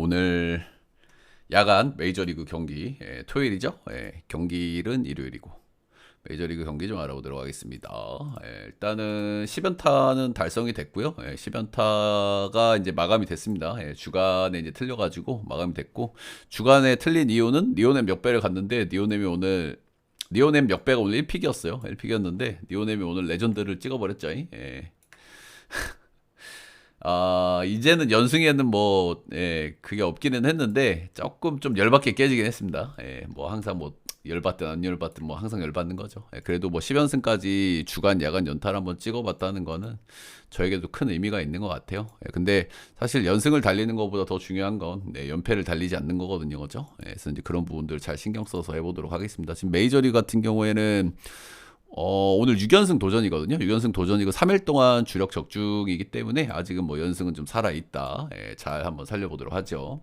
오늘 야간 메이저리그 경기 토요일이죠. 경기일은 일요일이고 메이저리그 경기 좀 알아보도록 하겠습니다. 일단은 10연타는 달성이 됐고요. 10연타가 이제 마감이 됐습니다. 주간에 이제 틀려가지고 마감이 됐고, 주간에 틀린 이유는 니오넴 역배를 갔는데 니오넴 역배가 오늘 1픽이었어요. 1픽이었는데 니오넴이 오늘 레전드를 찍어버렸죠. 이제는 연승에는 그게 없기는 했는데, 조금 좀 열받게 깨지긴 했습니다. 항상 열받든 안 열받든 항상 열받는 거죠. 그래도 10연승까지 주간, 야간 연타를 한번 찍어봤다는 거는 저에게도 큰 의미가 있는 것 같아요. 근데 사실 연승을 달리는 것보다 더 중요한 건 연패를 달리지 않는 거거든요. 그죠? 그래서 이제 그런 부분들 잘 신경 써서 해보도록 하겠습니다. 지금 메이저리그 같은 경우에는 오늘 6연승 도전이거든요. 6연승 도전이고 3일 동안 주력 적중이기 때문에 아직은 연승은 좀 살아있다. 잘 한번 살려보도록 하죠.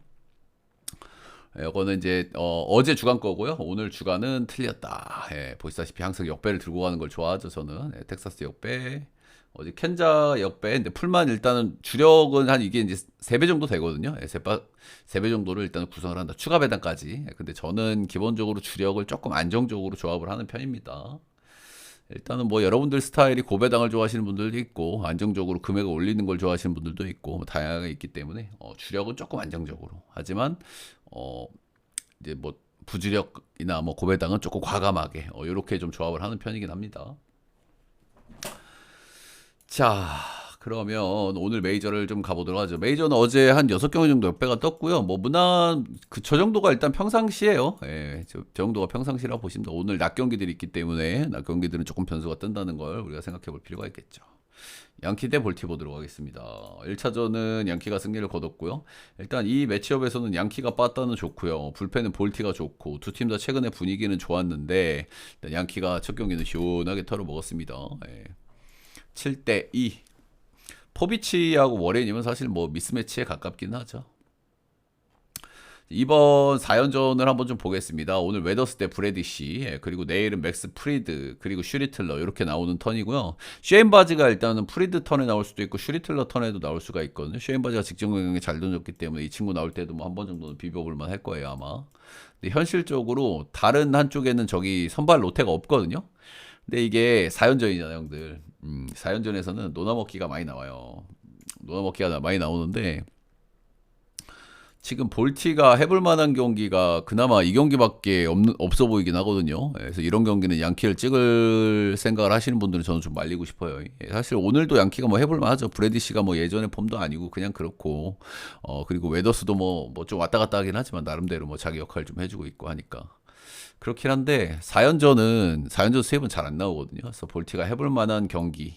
이거는 이제 어제 주간 거고요. 오늘 주간은 틀렸다. 보시다시피 항상 역배를 들고 가는 걸 좋아하죠. 저는 텍사스 역배, 어제 켄자 역배. 근데 풀만 일단은 주력은 한 이게 이제 3배 정도 되거든요. 3배 정도를 일단 구성을 한다. 추가 배당까지. 근데 저는 기본적으로 주력을 조금 안정적으로 조합을 하는 편입니다. 일단은 여러분들 스타일이 고배당을 좋아하시는 분들도 있고, 안정적으로 금액을 올리는 걸 좋아하시는 분들도 있고, 다양하게 있기 때문에 주력은 조금 안정적으로, 하지만 이제 부주력이나 고배당은 조금 과감하게 이렇게 좀 조합을 하는 편이긴 합니다. 자, 그러면 오늘 메이저를 좀 가보도록 하죠. 메이저는 어제 한 6경기 정도 역배가 떴고요. 무난 저 정도가 일단 평상시예요. 저 정도가 평상시라고 보시면 됩니다. 오늘 낮 경기들이 있기 때문에 낮 경기들은 조금 변수가 뜬다는 걸 우리가 생각해 볼 필요가 있겠죠. 양키 대 볼티 보도록 하겠습니다. 1차전은 양키가 승리를 거뒀고요. 일단 이 매치업에서는 양키가 빠따는 좋고요. 불펜은 볼티가 좋고, 두 팀 다 최근에 분위기는 좋았는데 일단 양키가 첫 경기는 시원하게 털어먹었습니다. 7대2. 포비치하고 워렌이면 사실 미스매치에 가깝긴 하죠. 이번 4연전을 한번 좀 보겠습니다. 오늘 웨더스 대 브래디시, 그리고 내일은 맥스 프리드, 그리고 슈리틀러 이렇게 나오는 턴이고요. 쉐인바지가 일단은 프리드 턴에 나올 수도 있고 슈리틀러 턴에도 나올 수가 있거든요. 쉐인바지가 직전 공격에 잘 던졌기 때문에 이 친구 나올 때도 한 번 정도는 비벼볼만 할 거예요, 아마. 근데 현실적으로 다른 한쪽에는 저기 선발 로테가 없거든요. 근데 이게 4연전이잖아요, 형들. 4연전에서는 노나먹기가 많이 나와요. 노나먹기가 많이 나오는데, 지금 볼티가 해볼 만한 경기가 그나마 이 경기밖에 없어 보이긴 하거든요. 그래서 이런 경기는 양키를 찍을 생각을 하시는 분들은 저는 좀 말리고 싶어요. 사실 오늘도 양키가 해볼 만하죠. 브래디시가 예전의 폼도 아니고 그냥 그렇고, 그리고 웨더스도 좀 왔다 갔다 하긴 하지만 나름대로 자기 역할 좀 해주고 있고 하니까. 그렇긴 한데 4연전 수입은 잘 안 나오거든요. 그래서 볼티가 해볼 만한 경기,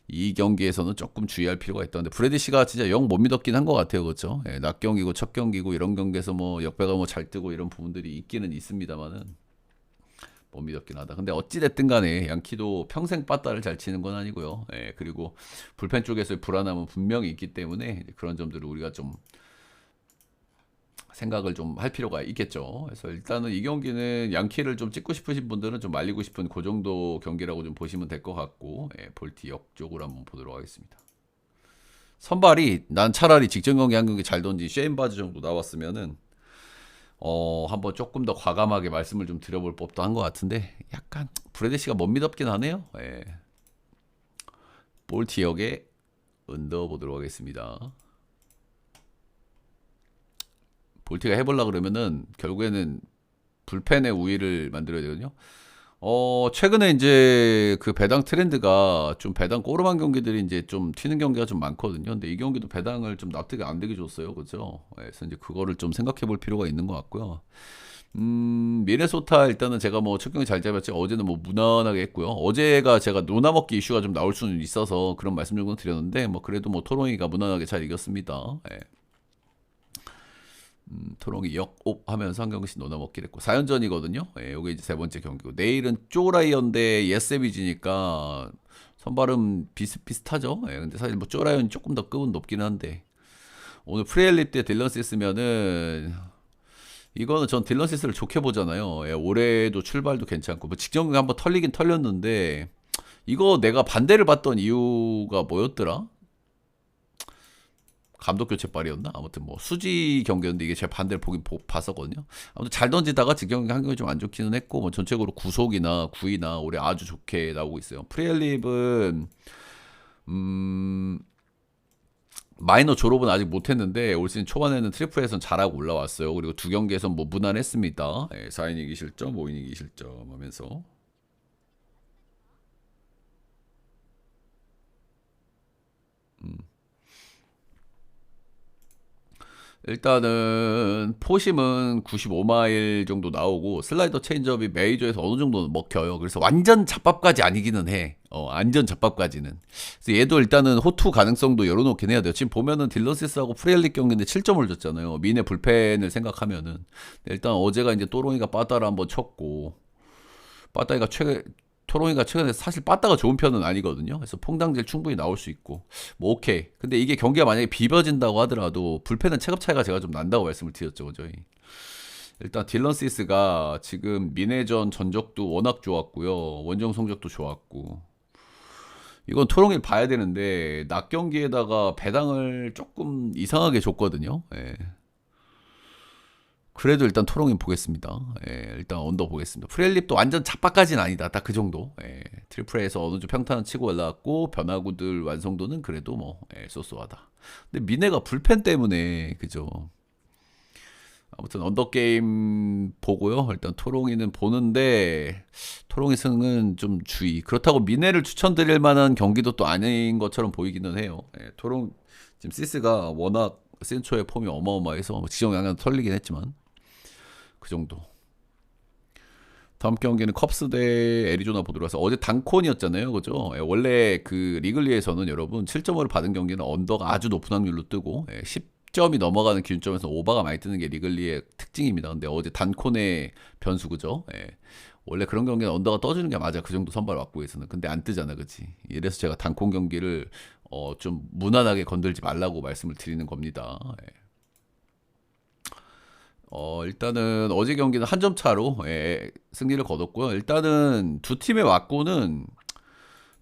이 경기에서는 조금 주의할 필요가 있다는데, 브래디시가 진짜 영 못 믿었긴 한 것 같아요. 그렇죠? 낮 경기고 첫 경기고 이런 경기에서 역배가 잘 뜨고 이런 부분들이 있기는 있습니다만은 못 믿었긴 하다. 근데 어찌됐든 간에 양키도 평생 빠따를 잘 치는 건 아니고요. 그리고 불펜 쪽에서의 불안함은 분명히 있기 때문에 그런 점들을 우리가 좀 생각을 좀 할 필요가 있겠죠. 그래서 일단은 이 경기는 양키를 좀 찍고 싶으신 분들은 좀 말리고 싶은 그 정도 경기라고 좀 보시면 될 것 같고, 볼티 역쪽으로 한번 보도록 하겠습니다. 선발이 난 차라리 직전 경기 한 경기 잘 던진 쉐인바즈 정도 나왔으면은 한번 조금 더 과감하게 말씀을 좀 드려볼 법도 한 것 같은데, 약간 브래드시가 못 믿었긴 하네요. 볼티 역에 언더 보도록 하겠습니다. 볼티가 해보려고 그러면은 결국에는 불펜의 우위를 만들어야 되거든요. 최근에 이제 그 배당 트렌드가 좀 배당 꼬름한 경기들이 이제 좀 튀는 경기가 좀 많거든요. 근데 이 경기도 배당을 좀 납득이 안 되게 줬어요. 그죠? 그래서 이제 그거를 좀 생각해 볼 필요가 있는 것 같고요. 미네소타 일단은 제가 첫 경기 잘 잡았지, 어제는 무난하게 했고요. 어제가 제가 노나먹기 이슈가 좀 나올 수는 있어서 그런 말씀 정도 드렸는데, 그래도 토롱이가 무난하게 잘 이겼습니다. 토롱이 역옵 하면서 한 경기씩 넣어먹기를 했고, 4연전이거든요. 요게 이제 세 번째 경기고, 내일은 쪼라이언 대 예세비지니까 선발은 비슷비슷하죠. 근데 사실 쪼라이언이 조금 더 급은 높기는 한데, 오늘 프리엘립 때 딜런시스면은 이거는 전 딜런시스를 좋게 보잖아요. 올해도 출발도 괜찮고, 직전 경기 한번 털리긴 털렸는데, 이거 내가 반대를 봤던 이유가 뭐였더라? 감독 교체발이었나? 아무튼 뭐 수지 경기였는데 이게 제가 반대로 봤었거든요. 아무튼 잘 던지다가 직경 환경이 좀 안 좋기는 했고 뭐 전체적으로 구속이나 구위나 올해 아주 좋게 나오고 있어요. 프리엘립은 마이너 졸업은 아직 못했는데 올 시즌 초반에는 트리플에선 잘하고 올라왔어요. 그리고 두 경기에선 뭐 무난했습니다. 4이닝 2실점, 5이닝 2실점 하면서 일단은 포심은 95마일 정도 나오고 슬라이더 체인지업이 메이저에서 어느 정도 먹혀요. 그래서 완전 잡밥까지 아니기는 해. 완전 잡밥까지는. 그래서 얘도 일단은 호투 가능성도 열어놓긴 해야 돼요. 지금 보면은 딜러시스하고 프리엘릭 경기인데 7점을 줬잖아요. 미네 불펜을 생각하면은 일단 어제가 이제 또롱이가 빠따를 한번 쳤고 빠따이가 토롱이가 최근에 사실 빠따가 좋은 편은 아니거든요. 그래서 퐁당질 충분히 나올 수 있고 뭐 오케이. 근데 이게 경기가 만약에 비벼진다고 하더라도 불펜은 체급 차이가 제가 좀 난다고 말씀을 드렸죠, 저희. 일단 딜런 시스가 지금 미네전 전적도 워낙 좋았고요. 원정 성적도 좋았고. 이건 토롱이를 봐야 되는데 낮 경기에다가 배당을 조금 이상하게 줬거든요. 예. 그래도 일단 토롱인 보겠습니다. 예, 일단 언더 보겠습니다. 프렐립도 완전 잡바까지는 아니다. 딱 그 정도. 예, 트리플에서 어느 정도 평탄 치고 올라왔고 변화구들 완성도는 그래도 뭐 쏘쏘하다. 근데 미네가 불펜 때문에 그죠. 아무튼 언더 게임 보고요. 일단 토롱이는 보는데 토롱이 승은 좀 주의. 그렇다고 미네를 추천드릴 만한 경기도 또 아닌 것처럼 보이기는 해요. 예, 토롱 지금 시스가 워낙 센초의 폼이 어마어마해서 지정 양양 털리긴 했지만 그 정도. 다음 경기는 컵스 대 애리조나 보도록 해서 어제 단콘이었잖아요. 그죠? 원래 그 리글리에서는 여러분 7.5를 받은 경기는 언더가 아주 높은 확률로 뜨고 10점이 넘어가는 기준점에서 오버가 많이 뜨는 게 리글리의 특징입니다. 근데 어제 단콘의 변수 그죠? 원래 그런 경기는 언더가 떠주는 게 맞아. 그 정도 선발 확보에서는. 근데 안 뜨잖아. 그치? 이래서 제가 단콘 경기를 좀 무난하게 건들지 말라고 말씀을 드리는 겁니다. 일단은 어제 경기는 한 점 차로 승리를 거뒀고요. 일단은 두 팀의 맞고는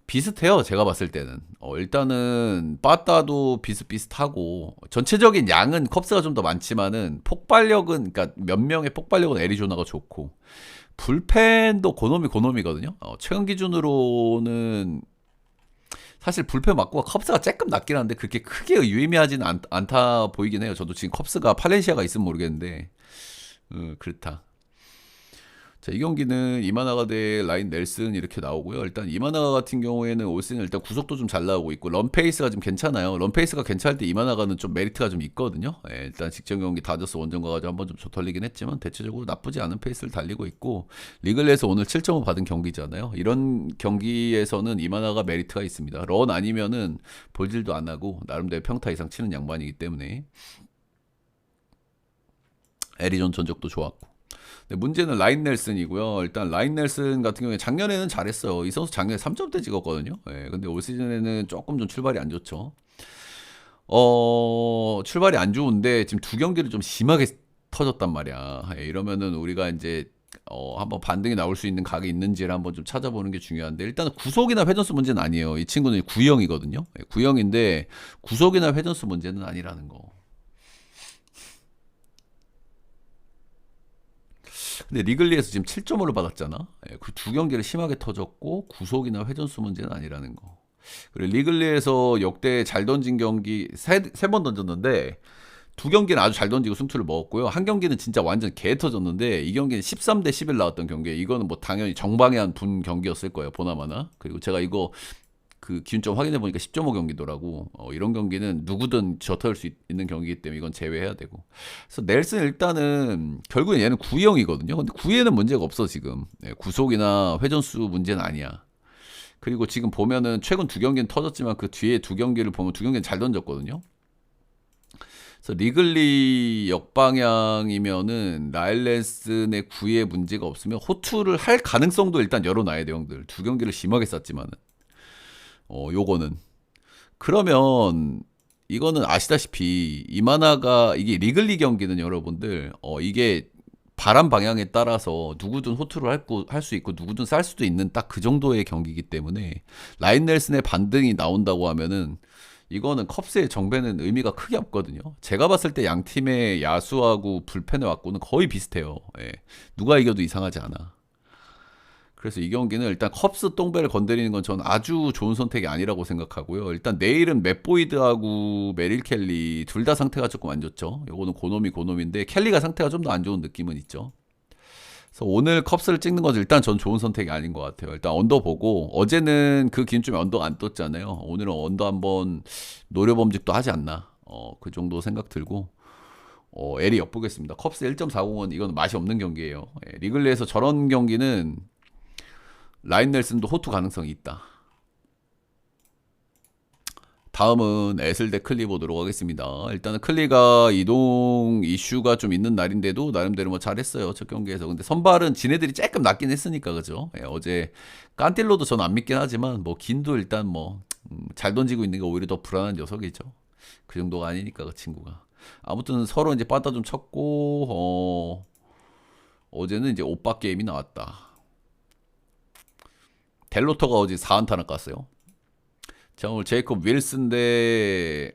비슷해요. 제가 봤을 때는. 일단은 빠따도 비슷비슷하고 전체적인 양은 컵스가 좀 더 많지만은 폭발력은 그러니까 몇 명의 폭발력은 애리조나가 좋고 불펜도 고놈이거든요. 최근 기준으로는 사실 불펜 맞고가 컵스가 조금 낮긴 한데 그렇게 크게 유의미하지는 않다 보이긴 해요. 저도 지금 컵스가 팔렌시아가 있으면 모르겠는데 그렇다. 자, 이 경기는 이마나가 대 라인 넬슨 이렇게 나오고요. 일단 이마나가 같은 경우에는 올 시즌 일단 구속도 좀 잘 나오고 있고 런 페이스가 좀 괜찮아요. 런 페이스가 괜찮을 때 이마나가는 좀 메리트가 좀 있거든요. 일단 직전 경기 다저스 원정 가가지고 한번 좀 저털리긴 했지만 대체적으로 나쁘지 않은 페이스를 달리고 있고 리글에서 오늘 7점을 받은 경기잖아요. 이런 경기에서는 이마나가 메리트가 있습니다. 런 아니면은 볼질도 안 하고 나름대로 평타 이상 치는 양반이기 때문에 애리존 전적도 좋았고. 근데 문제는 라인 넬슨이고요. 일단 라인 넬슨 같은 경우에 작년에는 잘했어요. 이 선수 작년에 3점대 찍었거든요. 근데 올 시즌에는 조금 좀 출발이 안 좋죠. 출발이 안 좋은데 지금 두 경기를 좀 심하게 터졌단 말이야. 이러면은 우리가 이제 한번 반등이 나올 수 있는 각이 있는지를 한번 좀 찾아보는 게 중요한데 일단은 구속이나 회전수 문제는 아니에요. 이 친구는 구형이거든요. 구형인데 구속이나 회전수 문제는 아니라는 거. 근데 리글리에서 지금 7.5를 받았잖아. 그 두 경기를 심하게 터졌고 구속이나 회전수 문제는 아니라는 거. 그리고 리글리에서 역대 잘 던진 경기 세 번 던졌는데 두 경기는 아주 잘 던지고 승투를 먹었고요. 한 경기는 진짜 완전 개 터졌는데 이 경기는 13대 11 나왔던 경기에 이거는 뭐 당연히 정방향 분 경기였을 거예요. 보나마나. 그리고 제가 이거 그 기준점 확인해 보니까 10.5 경기더라고. 이런 경기는 누구든 져털 수 있는 경기이기 때문에 이건 제외해야 되고. 그래서 넬슨 일단은 결국엔 얘는 구형이거든요. 근데 구에는 문제가 없어 지금. 구속이나 회전수 문제는 아니야. 그리고 지금 보면은 최근 두 경기는 터졌지만 그 뒤에 두 경기를 보면 두 경기는 잘 던졌거든요. 그래서 리글리 역방향이면은 라일레슨의 구에 문제가 없으면 호투를 할 가능성도 일단 열어놔야 돼요, 형들. 두 경기를 심하게 쌌지만은. 요거는. 그러면 이거는 아시다시피 이마나가 이게 리글리 경기는 여러분들 이게 바람 방향에 따라서 누구든 호투를 할 수 있고 누구든 쌀 수도 있는 딱 그 정도의 경기이기 때문에 라인 넬슨의 반등이 나온다고 하면은 이거는 컵스의 정배는 의미가 크게 없거든요. 제가 봤을 때 양 팀의 야수하고 불펜의 왁구는 거의 비슷해요. 예. 누가 이겨도 이상하지 않아. 그래서 이 경기는 일단 컵스 똥배를 건드리는 건 전 아주 좋은 선택이 아니라고 생각하고요. 일단 내일은 맷 보이드하고 메릴 켈리 둘 다 상태가 조금 안 좋죠. 요거는 고놈인데 켈리가 상태가 좀 더 안 좋은 느낌은 있죠. 그래서 오늘 컵스를 찍는 건 일단 전 좋은 선택이 아닌 것 같아요. 일단 언더 보고 어제는 그 기준점에 언더가 안 떴잖아요. 오늘은 언더 한번 노려봄직도 하지 않나. 그 정도 생각 들고 L이 엿보겠습니다. 컵스 1.40은 이건 맛이 없는 경기예요. 예, 리글리에서 저런 경기는 라인 넬슨도 호투 가능성이 있다. 다음은 에슬 대 클리 보도록 하겠습니다. 일단은 클리가 이동 이슈가 좀 있는 날인데도 나름대로 뭐 잘했어요. 첫 경기에서. 근데 선발은 지네들이 조금 낫긴 했으니까 그죠? 예, 어제 깐틸로도 전 안 믿긴 하지만 뭐 긴도 일단 뭐 잘 던지고 있는 게 오히려 더 불안한 녀석이죠. 그 정도가 아니니까 그 친구가. 아무튼 서로 이제 빠따 좀 쳤고 어제는 이제 오빠 게임이 나왔다. 델로터가 어제 4안타나 깠어요. 자, 오늘 제이콥 윌슨 대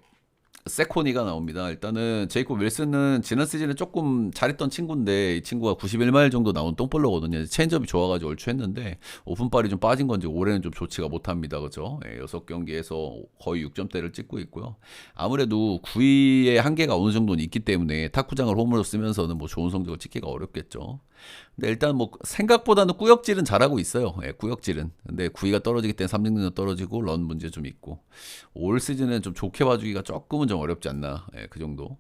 세코니가 나옵니다. 일단은 제이콥 윌슨은 지난 시즌에 조금 잘했던 친구인데 이 친구가 91마일 정도 나온 똥볼러거든요. 체인지업이 좋아가지고 얼추 했는데 오픈발이 좀 빠진 건지 올해는 좀 좋지가 못합니다. 그죠? 예, 6경기에서 거의 6점대를 찍고 있고요. 아무래도 구위의 한계가 어느 정도는 있기 때문에 탁구장을 홈으로 쓰면서는 뭐 좋은 성적을 찍기가 어렵겠죠. 근데 일단 뭐 생각보다는 꾸역질은 잘하고 있어요. 예, 꾸역질은. 근데 구위가 떨어지기 때문에 삼진도 떨어지고 런 문제 좀 있고 올 시즌은 좀 좋게 봐주기가 조금은 좀 어렵지 않나. 예, 그 정도.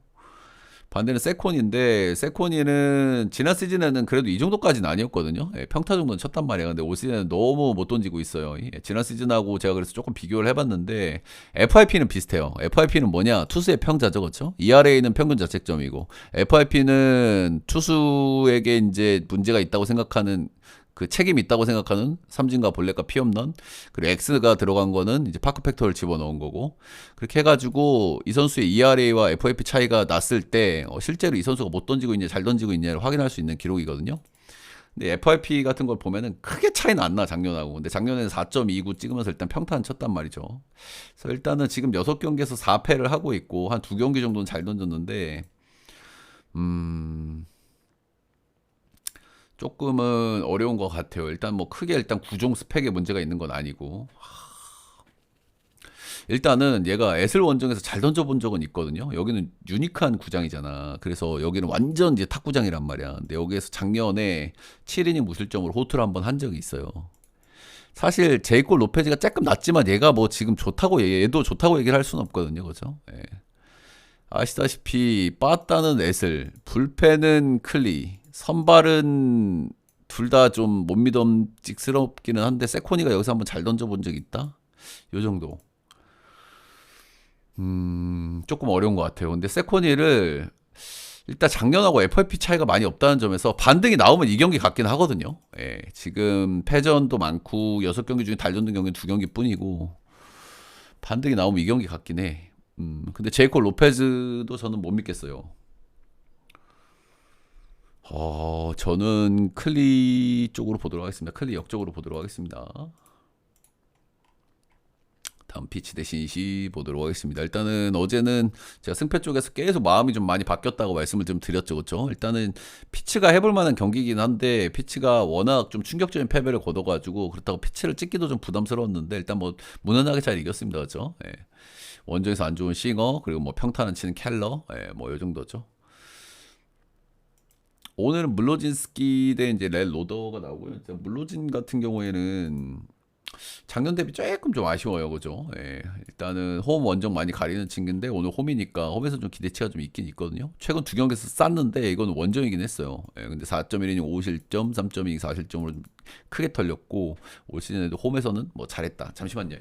반대는 세코니인데 세코니는 지난 시즌에는 그래도 이 정도까지는 아니었거든요. 예, 평타 정도는 쳤단 말이에요. 근데 올 시즌에는 너무 못 던지고 있어요. 예, 지난 시즌하고 제가 그래서 조금 비교를 해봤는데 FIP는 비슷해요. FIP는 뭐냐? 투수의 평자죠, 그렇죠? ERA는 평균 자책점이고 FIP는 투수에게 이제 문제가 있다고 생각하는 그 책임이 있다고 생각하는 삼진과 볼넷과 피홈런 그리고 X가 들어간 거는 이제 파크 팩터를 집어넣은 거고 그렇게 해가지고 이 선수의 ERA와 FIP 차이가 났을 때 실제로 이 선수가 못 던지고 있냐 잘 던지고 있냐를 확인할 수 있는 기록이거든요. 근데 FIP 같은 걸 보면은 크게 차이는 안 나 작년하고 근데 작년에는 4.29 찍으면서 일단 평타는 쳤단 말이죠. 그래서 일단은 지금 6경기에서 4패를 하고 있고 한 2경기 정도는 잘 던졌는데 조금은 어려운 것 같아요. 일단 뭐 크게 일단 구종 스펙에 문제가 있는 건 아니고 일단은 얘가 에슬 원정에서 잘 던져본 적은 있거든요. 여기는 유니크한 구장이잖아. 그래서 여기는 완전 이제 탁구장이란 말이야. 근데 여기에서 작년에 7이닝 무실점으로 호투를 한번 한 적이 있어요. 사실 제이콜 로페즈가 조금 낫지만 얘가 뭐 지금 좋다고 얘도 좋다고 얘기를 할 수는 없거든요. 그죠? 예. 아시다시피 빠따는 에슬, 불펜은 클리, 선발은 둘 다 좀 못 믿음직스럽기는 한데 세코니가 여기서 한번 잘 던져본 적 있다? 요 정도. 조금 어려운 것 같아요. 근데 세코니를 일단 작년하고 FIP 차이가 많이 없다는 점에서 반등이 나오면 이 경기 같긴 하거든요. 예, 지금 패전도 많고 6경기 중에 달전된 경기는 2경기 뿐이고 반등이 나오면 이 경기 같긴 해. 근데 제이콜 로페즈도 저는 못 믿겠어요. 저는 클리 쪽으로 보도록 하겠습니다. 클리 역쪽으로 보도록 하겠습니다. 다음 피치 대신 시 보도록 하겠습니다. 일단은 어제는 제가 승패 쪽에서 계속 마음이 좀 많이 바뀌었다고 말씀을 좀 드렸죠. 그렇죠? 일단은 피치가 해볼 만한 경기긴 한데 피치가 워낙 좀 충격적인 패배를 거둬가지고 그렇다고 피치를 찍기도 좀 부담스러웠는데 일단 뭐 무난하게 잘 이겼습니다. 그렇죠? 예. 원정에서 안 좋은 싱어 그리고 뭐 평타는 치는 켈러 뭐 요 정도죠. 오늘은 물로진스키 대 이제 렐 로더가 나오고요. 물로진 같은 경우에는 작년 대비 조금 좀 아쉬워요, 그죠? 예, 일단은 홈 원정 많이 가리는 친구인데 오늘 홈이니까 홈에서 좀 기대치가 좀 있긴 있거든요. 최근 2경기에서 쌌는데 이건 원정이긴 했어요. 예, 근데 4.1이닝 5실점, 3.2이닝 4실점으로 크게 털렸고 올 시즌에도 홈에서는 뭐 잘했다. 잠시만요.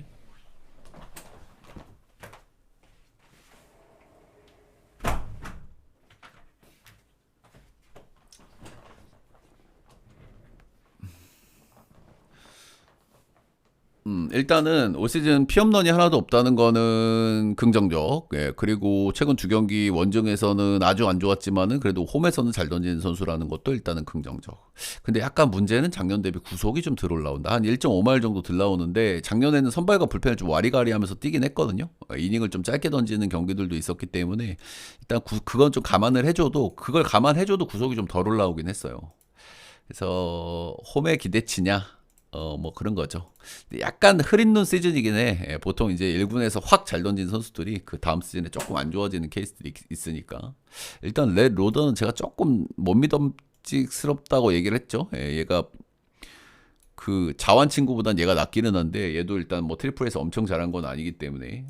일단은 올 시즌 피홈런이 하나도 없다는 거는 긍정적. 예, 그리고 최근 두 경기 원정에서는 아주 안 좋았지만은 그래도 홈에서는 잘 던지는 선수라는 것도 일단은 긍정적. 근데 약간 문제는 작년 대비 구속이 좀 덜 올라온다. 한 1.5마일 정도 덜 나오는데 작년에는 선발과 불펜을 좀 와리가리하면서 뛰긴 했거든요. 이닝을 좀 짧게 던지는 경기들도 있었기 때문에 일단 그건 좀 감안을 해줘도 그걸 감안해줘도 구속이 좀 덜 올라오긴 했어요. 그래서 홈의 기대치냐? 뭐 그런 거죠. 약간 흐린 눈 시즌이긴 해. 예, 보통 이제 1군에서 확 잘 던진 선수들이 그 다음 시즌에 조금 안 좋아지는 케이스들이 있으니까. 일단 렛 로더는 제가 조금 못 믿음직스럽다고 얘기를 했죠. 예, 얘가 그 자완 친구보단 얘가 낫기는 한데 얘도 일단 뭐 트리플에서 엄청 잘한 건 아니기 때문에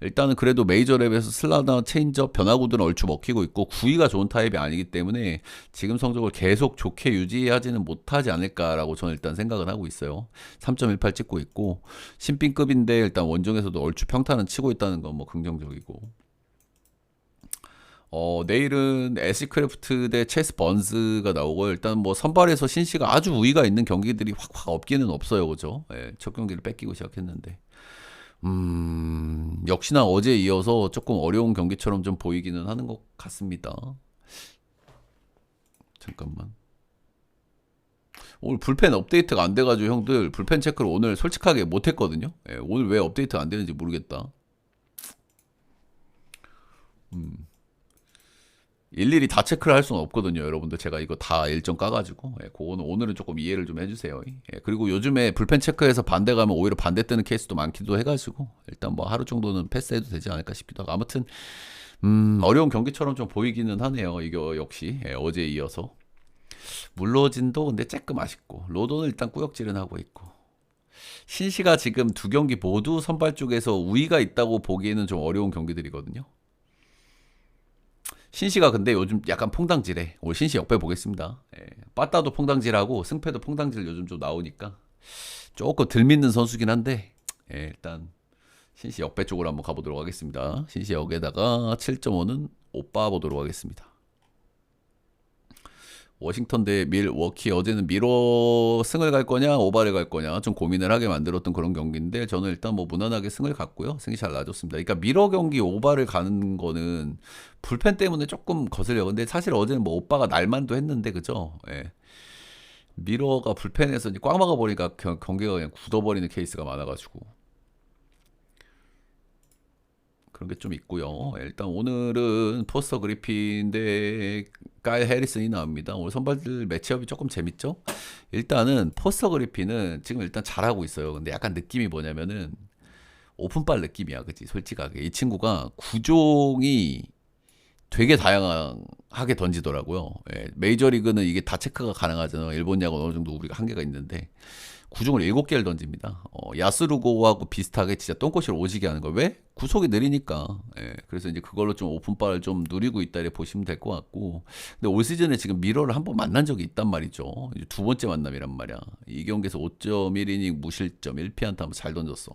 일단은 그래도 메이저랩에서 슬라이더, 체인지업, 변화구들은 얼추 먹히고 있고 구위가 좋은 타입이 아니기 때문에 지금 성적을 계속 좋게 유지하지는 못하지 않을까라고 저는 일단 생각은 하고 있어요. 3.18 찍고 있고 신빈급인데 일단 원정에서도 얼추 평타는 치고 있다는 건 뭐 긍정적이고 내일은 애쉬크래프트 대 체스 번즈가 나오고 일단 뭐 선발에서 신시가 아주 우위가 있는 경기들이 확 없기는 없어요. 그죠? 예, 첫 경기를 뺏기고 시작했는데 역시나 어제 이어서 조금 어려운 경기처럼 좀 보이기는 하는 것 같습니다. 잠깐만. 오늘 불펜 업데이트가 안 돼가지고 형들 불펜 체크를 오늘 솔직하게 못했거든요. 예, 오늘 왜 업데이트가 안 되는지 모르겠다. 일일이 다 체크를 할 수는 없거든요. 여러분들 제가 이거 다 일정 까가지고 그거는 오늘은 조금 이해를 좀 해주세요. 그리고 요즘에 불펜 체크해서 반대 가면 오히려 반대 뜨는 케이스도 많기도 해가지고 일단 뭐 하루 정도는 패스해도 되지 않을까 싶기도 하고 아무튼 어려운 경기처럼 좀 보이기는 하네요. 이거 역시 어제 이어서 물로진도 근데 조금 아쉽고 로도는 일단 꾸역질은 하고 있고 신시가 지금 두 경기 모두 선발 쪽에서 우위가 있다고 보기에는 좀 어려운 경기들이거든요. 신시가 근데 요즘 약간 퐁당질해. 오늘 신시 역배 보겠습니다. 빠따도 퐁당질하고 승패도 퐁당질 요즘 좀 나오니까 조금 덜 믿는 선수긴 한데 일단 신시 역배 쪽으로 한번 가보도록 하겠습니다. 신시 역에다가 7.5는 오빠 보도록 하겠습니다. 워싱턴 대 밀워키 어제는 미러 승을 갈 거냐 오바를 갈 거냐 좀 고민을 하게 만들었던 그런 경기인데 저는 일단 뭐 무난하게 승을 갔고요. 승이 잘 나줬습니다. 그러니까 미러 경기 오바를 가는 거는 불펜 때문에 조금 거슬려. 근데 사실 어제는 뭐 오빠가 날만도 했는데 그죠? 예. 미러가 불펜에서 이제 꽉 막아버리니까 경기가 그냥 굳어버리는 케이스가 많아가지고 그런 게 좀 있고요. 일단 오늘은 포스터 그리핀 대 가일 해리슨이 나옵니다. 오늘 선발들 매치업이 조금 재밌죠? 일단은 포스터 그리핀은 지금 일단 잘하고 있어요. 근데 약간 느낌이 뭐냐면은 오픈발 느낌이야. 그치? 솔직하게. 이 친구가 구종이 되게 다양하게 던지더라고요. 메이저리그는 이게 다 체크가 가능하잖아요. 일본 야구 어느 정도 우리가 한계가 있는데 구종을 7개를 던집니다. 야스루고하고 비슷하게 진짜 똥꼬시를 오지게 하는 거. 왜? 구속이 느리니까. 그래서 이제 그걸로 좀 오픈바를 좀 누리고 있다 이렇게 보시면 될 것 같고. 근데 올 시즌에 지금 미러를 한번 만난 적이 있단 말이죠. 이제 두 번째 만남이란 말이야. 이 경기에서 5.1이닝 무실점 1피안타 하면 잘 던졌어.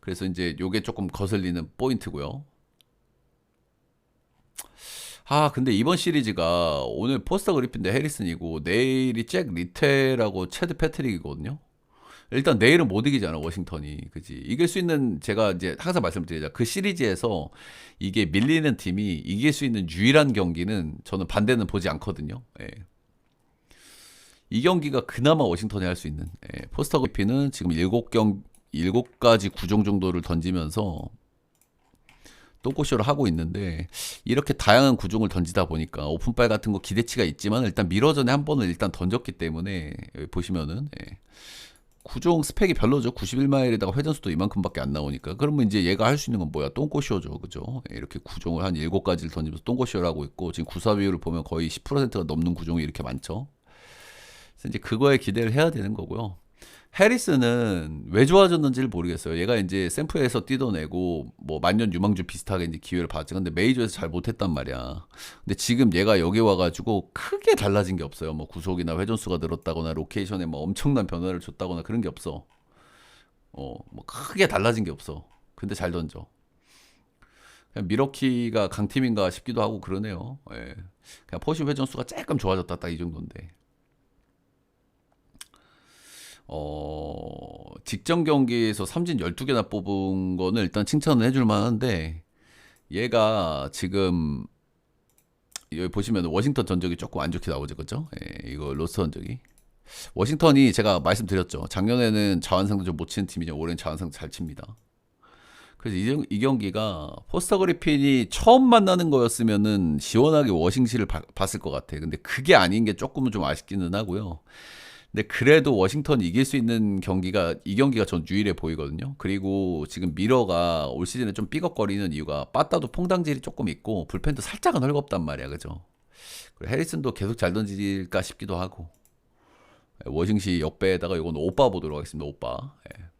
그래서 이제 요게 조금 거슬리는 포인트고요. 근데 이번 시리즈가 오늘 포스터 그리핀 대 해리슨이고 내일이 잭 리테라고 체드 패트릭이거든요. 일단 내일은 못 이기잖아 워싱턴이. 그지? 이길 수 있는 제가 이제 항상 말씀드리자 그 시리즈에서 이게 밀리는 팀이 이길 수 있는 유일한 경기는 저는 반대는 보지 않거든요. 이 경기가 그나마 워싱턴이 할 수 있는 포스터 그리핀은 지금 7가지 구종 정도를 던지면서 똥꼬쇼를 하고 있는데 이렇게 다양한 구종을 던지다 보니까 오픈발 같은 거 기대치가 있지만 일단 미러전에 한 번을 일단 던졌기 때문에 여기 보시면은 구종 스펙이 별로죠. 91마일에다가 회전수도 이만큼밖에 안 나오니까 그러면 이제 얘가 할 수 있는 건 뭐야? 똥꼬쇼죠. 그죠? 이렇게 구종을 한 7가지를 던지면서 똥꼬쇼를 하고 있고 지금 구사 비율을 보면 거의 10%가 넘는 구종이 이렇게 많죠. 그래서 이제 그거에 기대를 해야 되는 거고요. 해리스는 왜 좋아졌는지를 모르겠어요. 얘가 이제 샘프에서 뛰어내고 뭐 만년 유망주 비슷하게 이제 기회를 받지. 근데 메이저에서 잘 못했단 말이야. 근데 지금 얘가 여기 와가지고 크게 달라진 게 없어요. 뭐 구속이나 회전수가 늘었다거나 로케이션에 뭐 엄청난 변화를 줬다거나 그런 게 없어. 뭐 크게 달라진 게 없어. 근데 잘 던져. 그냥 미러키가 강팀인가 싶기도 하고 그러네요. 그냥 포시 회전수가 조금 좋아졌다 딱 이 정도인데. 직전 경기에서 삼진 12개나 뽑은 거는 일단 칭찬을 해줄 만한데, 얘가 지금 여기 보시면 워싱턴 전적이 조금 안 좋게 나오죠, 그죠? 예, 이거 로스 전적이. 워싱턴이 제가 말씀드렸죠. 작년에는 자완상도 좀 못 치는 팀이죠. 올해는 자완상도 잘 칩니다. 그래서 이 경기가 포스터 그리핀이 처음 만나는 거였으면은 시원하게 워싱시를 봤을 것 같아. 근데 그게 아닌 게 조금은 좀 아쉽기는 하고요. 근데 그래도 워싱턴이 이길 수 있는 경기가 이 경기가 전 유일해 보이거든요. 그리고 지금 미러가 올 시즌에 좀 삐걱거리는 이유가 빠따도 퐁당질이 조금 있고 불펜도 살짝은 헐겁단 말이야, 그죠? 그리고 해리슨도 계속 잘 던질까 싶기도 하고. 워싱시 역배에다가 이건 오빠 보도록 하겠습니다. 오빠. 예.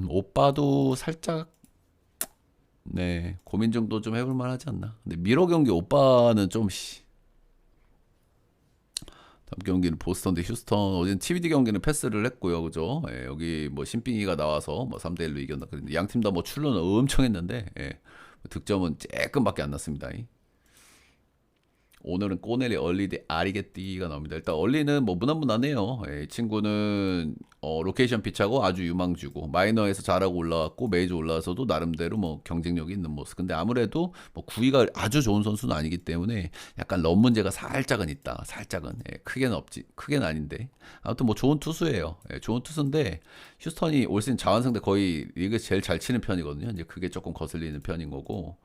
오빠도 살짝 네 고민 정도 좀 해볼 만하지 않나. 근데 미러 경기 오빠는 좀 다음 경기는 보스턴 대 휴스턴. 어제는 TBD 경기는 패스를 했고요, 그죠? 예, 여기 뭐 신빙이가 나와서 뭐 3대1로 이겼나. 그런데 양 팀 다 뭐 출루는 엄청 했는데 예, 득점은 조금밖에 안 났습니다. 오늘은 꼬넬리 얼리 대 아리게띠가 나옵니다. 일단 얼리는 뭐 무난무난해요. 이 친구는 로케이션 피차고 아주 유망주고 마이너에서 잘하고 올라왔고 메이저 올라와서도 나름대로 뭐 경쟁력이 있는 모습. 근데 아무래도 뭐 구위가 아주 좋은 선수는 아니기 때문에 약간 런 문제가 살짝은 있다. 살짝은 크게는 없지. 크게는 아닌데 아무튼 뭐 좋은 투수예요. 좋은 투수인데 휴스턴이 올 시즌 자완상대 거의 리그에서 제일 잘 치는 편이거든요. 이제 그게 조금 거슬리는 편인 거고.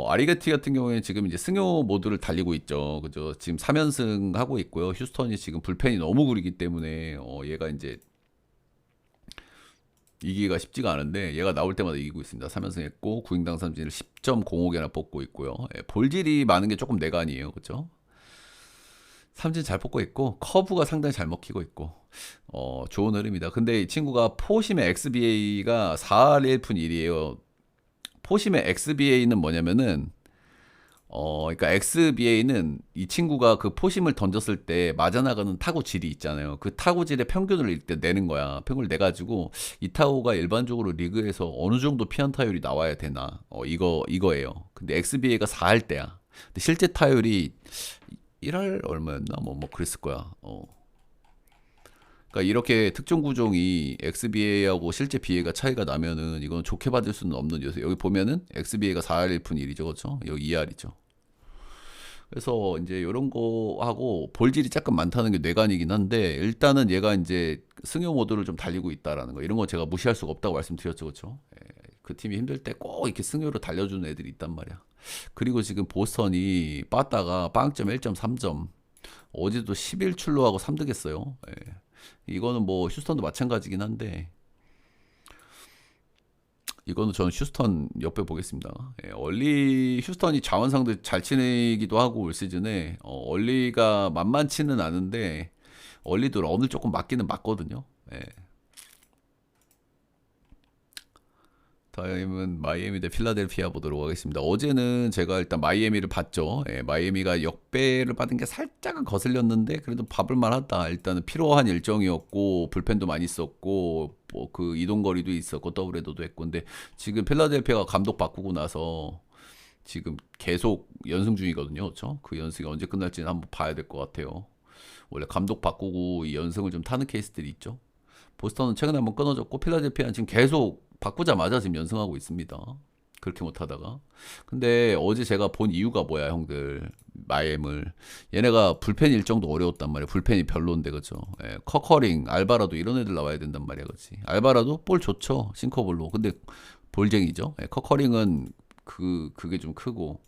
아리게티 같은 경우에 지금 이제 승요 모드를 달리고 있죠. 그죠? 지금 3연승 하고 있고요. 휴스턴이 지금 불펜이 너무 구리기 때문에, 얘가 이제 이기기가 쉽지가 않은데, 얘가 나올 때마다 이기고 있습니다. 3연승 했고, 구인당 삼진을 10.05개나 뽑고 있고요. 볼질이 많은 게 조금 내관이에요. 그죠? 삼진 잘 뽑고 있고, 커브가 상당히 잘 먹히고 있고, 좋은 흐름이다. 근데 이 친구가 포심의 XBA가 4할 1푼 1이에요. 포심의 XBA는 뭐냐면은 그러니까 XBA는 이 친구가 그 포심을 던졌을 때 맞아나가는 타구 질이 있잖아요. 그 타구 질의 평균을 일단 내는 거야. 평균을 내 가지고 이 타구가 일반적으로 리그에서 어느 정도 피안 타율이 나와야 되나? 이거예요. 근데 XBA가 4할 때야. 근데 실제 타율이 1할 얼마였나? 뭐 그랬을 거야. 그러니까 이렇게 특정 구종이 XBA하고 실제 BA가 차이가 나면은 이건 좋게 받을 수는 없는 요소. 여기 보면은 XBA가 4할 1푼 1이죠, 그렇죠? 여기 2할이죠. 그래서 이제 이런 거 하고 볼질이 조금 많다는 게 뇌관이긴 한데 일단은 얘가 이제 승용 모드를 좀 달리고 있다라는 거 이런 거 제가 무시할 수가 없다고 말씀드렸죠, 그렇죠? 그 팀이 힘들 때 꼭 이렇게 승용으로 달려주는 애들이 있단 말이야. 그리고 지금 보스턴이 빠따가 빵점 1.3점 어제도 11 출루하고 3득했어요. 이거는 뭐 휴스턴도 마찬가지긴 한데 이거는 저는 휴스턴 옆에 보겠습니다. 얼리 휴스턴이 자원상도 잘 치기도 하고 올 시즌에 얼리가 만만치는 않은데 얼리도 런을 조금 맞기는 맞거든요. 다음은 마이애미 대 필라델피아 보도록 하겠습니다. 어제는 제가 일단 마이애미를 봤죠. 마이애미가 역배를 받은 게 살짝은 거슬렸는데 그래도 봐볼 만하다. 일단은 피로한 일정이었고 불펜도 많이 썼고 뭐 그 이동 거리도 있었고 더블헤더도 했고 근데 지금 필라델피아가 감독 바꾸고 나서 지금 계속 연승 중이거든요. 그렇죠? 그 연승이 언제 끝날지는 한번 봐야 될 것 같아요. 원래 감독 바꾸고 이 연승을 좀 타는 케이스들이 있죠. 보스턴은 최근에 한번 끊어졌고 필라델피아는 지금 계속 바꾸자마자 지금 연승하고 있습니다. 그렇게 못하다가. 근데 어제 제가 본 이유가 뭐야, 형들. 마이애미를. 얘네가 불펜 일정도 어려웠단 말이야. 불펜이 별론데, 그죠? 커커링, 알바라도 이런 애들 나와야 된단 말이야, 그치? 알바라도 볼 좋죠. 싱커볼로. 근데 볼쟁이죠. 커커링은 그게 좀 크고.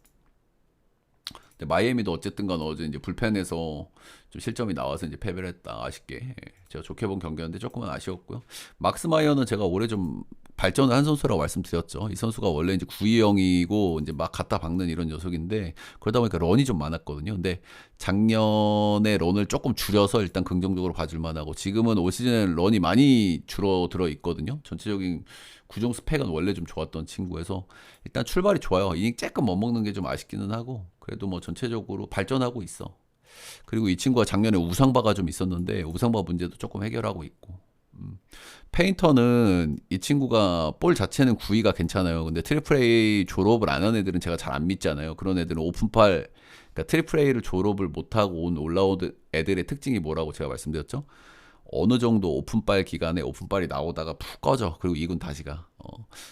근데 마이애미도 어쨌든 간 어제 이제 불펜에서 좀 실점이 나와서 이제 패배를 했다. 아쉽게. 제가 좋게 본 경기였는데 조금은 아쉬웠고요. 막스 마이어는 제가 올해 좀 발전을 한 선수라고 말씀드렸죠. 이 선수가 원래 이제 구위형이고 이제 막 갖다 박는 이런 녀석인데 그러다 보니까 런이 좀 많았거든요. 근데 작년에 런을 조금 줄여서 일단 긍정적으로 봐줄 만하고 지금은 올 시즌에 런이 많이 줄어들어 있거든요. 전체적인 구종 스펙은 원래 좀 좋았던 친구에서 일단 출발이 좋아요. 이닝 조금 못 먹는 게 좀 아쉽기는 하고 그래도 뭐 전체적으로 발전하고 있어. 그리고 이 친구가 작년에 우상바가 좀 있었는데 우상바 문제도 조금 해결하고 있고 페인터는 이 친구가 볼 자체는 구위가 괜찮아요. 근데 트리플 A 졸업을 안 한 애들은 제가 잘 안 믿잖아요. 그런 애들은 오픈팔, 그러니까 트리플 A를 졸업을 못하고 온 올라온 애들의 특징이 뭐라고 제가 말씀드렸죠? 어느 정도 오픈빨 기간에 오픈빨이 나오다가 푹 꺼져. 그리고 이군 다시 가.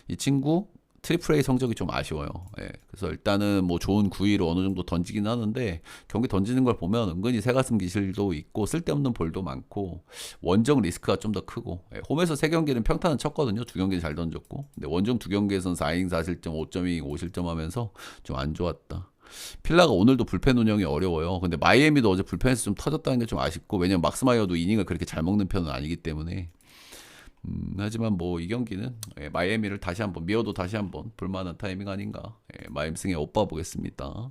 이 친구 트리플 A 성적이 좀 아쉬워요. 예. 그래서 일단은 뭐 좋은 구위로 어느 정도 던지긴 하는데 경기 던지는 걸 보면 은근히 새가슴 기술도 있고 쓸데없는 볼도 많고 원정 리스크가 좀 더 크고 예. 홈에서 3경기는 평타는 쳤거든요. 2경기는 잘 던졌고 근데 원정 2경기에서는 4이닝 4실점 5.2 5실점 하면서 좀 안 좋았다. 필라가 오늘도 불펜 운영이 어려워요. 근데 마이애미도 어제 불펜에서 좀 터졌다는 게 좀 아쉽고 왜냐면 막스마이어도 이닝을 그렇게 잘 먹는 편은 아니기 때문에 하지만 뭐 이 경기는 마이애미를 다시 한번 미어도 다시 한번 볼만한 타이밍 아닌가. 마이애미 승에 오빠 보겠습니다.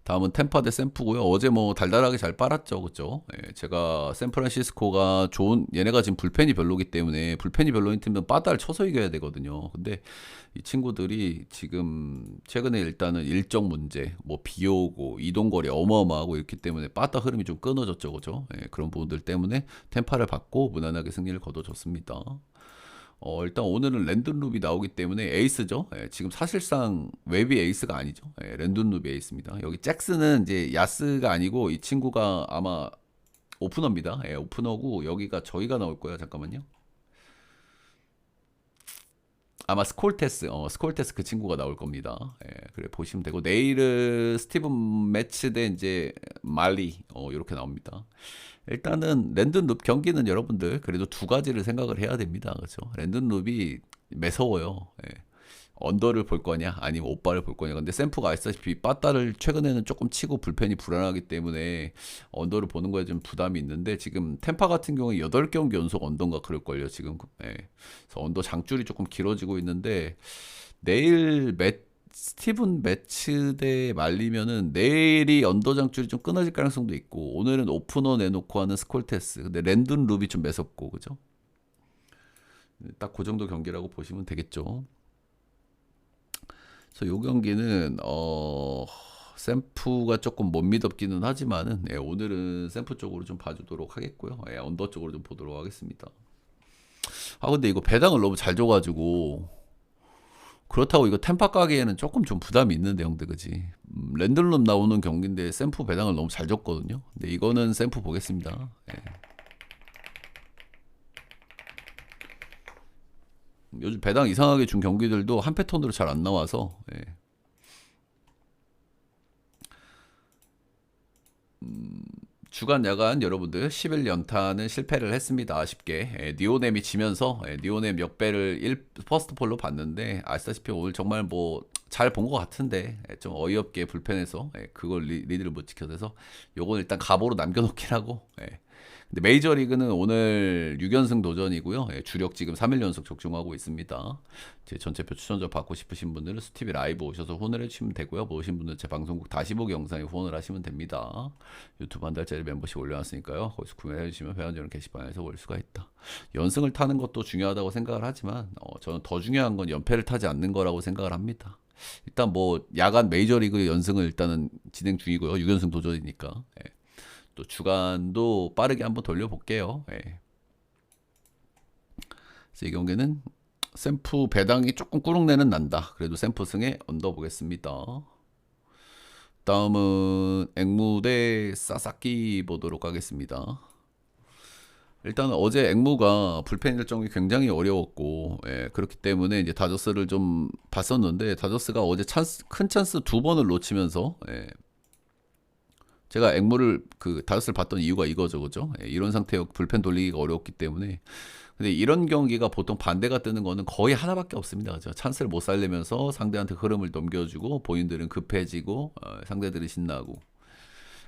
다음은 템파 대 샌프고요. 어제 뭐 달달하게 잘 빨았죠, 그죠? 제가 샌프란시스코가 좋은 얘네가 지금 불펜이 별로기 때문에 불펜이 별로인 팀은 빠따를 쳐서 이겨야 되거든요. 근데 이 친구들이 지금 최근에 일단은 일정 문제, 뭐 비 오고 이동거리 어마어마하고 있기 때문에 빠따 흐름이 좀 끊어졌죠, 그죠? 그런 부분들 때문에 템파를 받고 무난하게 승리를 거둬줬습니다. 일단 오늘은 랜든 룹이 나오기 때문에 에이스죠. 지금 사실상 웹이 에이스가 아니죠. 랜든 룹이 에이스입니다. 여기 잭스는 이제 야스가 아니고 이 친구가 아마 오프너입니다. 오프너고 여기가 저희가 나올 거예요. 잠깐만요. 아마 스콜테스 그 친구가 나올 겁니다. 그래 보시면 되고 내일은 스티븐 매츠 대 이제 말리 이렇게 나옵니다. 일단은 랜든 룹 경기는 여러분들 그래도 두 가지를 생각을 해야 됩니다. 그렇죠? 랜든 룹이 매서워요. 언더를 볼 거냐 아니면 오빠를 볼 거냐. 근데 샘프가 아시다시피 빠따를 최근에는 조금 치고 불펜이 불안하기 때문에 언더를 보는 거에 좀 부담이 있는데 지금 템파 같은 경우에 8경기 연속 언더인가 그럴걸요 지금. 그래서 언더 장줄이 조금 길어지고 있는데 내일 스티븐 매츠 대 말리면은 내일이 언더 장줄이 좀 끊어질 가능성도 있고 오늘은 오프너 내놓고 하는 스콜테스. 근데 랜든 룹이 좀 매섭고 그죠? 딱 그 정도 경기라고 보시면 되겠죠. 그래서 요 경기는 샘프가 조금 못 믿었기는 하지만은 오늘은 샘프 쪽으로 좀 봐주도록 하겠고요. 언더 쪽으로 좀 보도록 하겠습니다. 근데 이거 배당을 너무 잘 줘가지고 그렇다고 이거 템파 가기에는 조금 좀 부담이 있는데 형들 그지? 랜들룸 나오는 경기인데 샘프 배당을 너무 잘 줬거든요. 근데 이거는 샘프 보겠습니다. 요즘 배당 이상하게 준 경기들도 한 패턴으로 잘 안 나와서 주간 야간 여러분들 11연타는 실패를 했습니다. 아쉽게 니오넴이 지면서 니오넴 역배를 퍼스트 폴로 봤는데 아시다시피 오늘 정말 뭐 잘 본 것 같은데 좀 어이없게 불펜해서 그걸 리드를 못 지켜서 요건 일단 가보로 남겨놓긴 하고 근데 메이저리그는 오늘 6연승 도전이고요. 주력 지금 3일 연속 적중하고 있습니다. 제 전체표 추천전 받고 싶으신 분들은 스티비 라이브 오셔서 후원을 해주시면 되고요. 모르신 분들은 제 방송국 다시 보기 영상에 후원을 하시면 됩니다. 유튜브 한 달짜리 멤버십 올려놨으니까요. 거기서 구매해주시면 회원전 게시판에서 볼 수가 있다. 연승을 타는 것도 중요하다고 생각을 하지만 저는 더 중요한 건 연패를 타지 않는 거라고 생각을 합니다. 일단 뭐 야간 메이저리그 연승을 일단은 진행 중이고요. 6연승 도전이니까. 또 주간도 빠르게 한번 돌려볼게요. 그래서 이 경기는 샘프 배당이 조금 꾸룩내는 난다. 그래도 샘프 승에 언더 보겠습니다. 다음은 앵무 대 사사키 보도록 하겠습니다. 일단 어제 앵무가 불펜 일정이 굉장히 어려웠고 그렇기 때문에 이제 다저스를 좀 봤었는데 다저스가 어제 큰 찬스 2번을 놓치면서 제가 앵무를 다저스를 봤던 이유가 이거죠, 그죠? 이런 상태에 불펜 돌리기가 어렵기 때문에. 근데 이런 경기가 보통 반대가 뜨는 거는 거의 하나밖에 없습니다, 그죠? 찬스를 못 살리면서 상대한테 흐름을 넘겨주고 본인들은 급해지고 상대들은 신나고.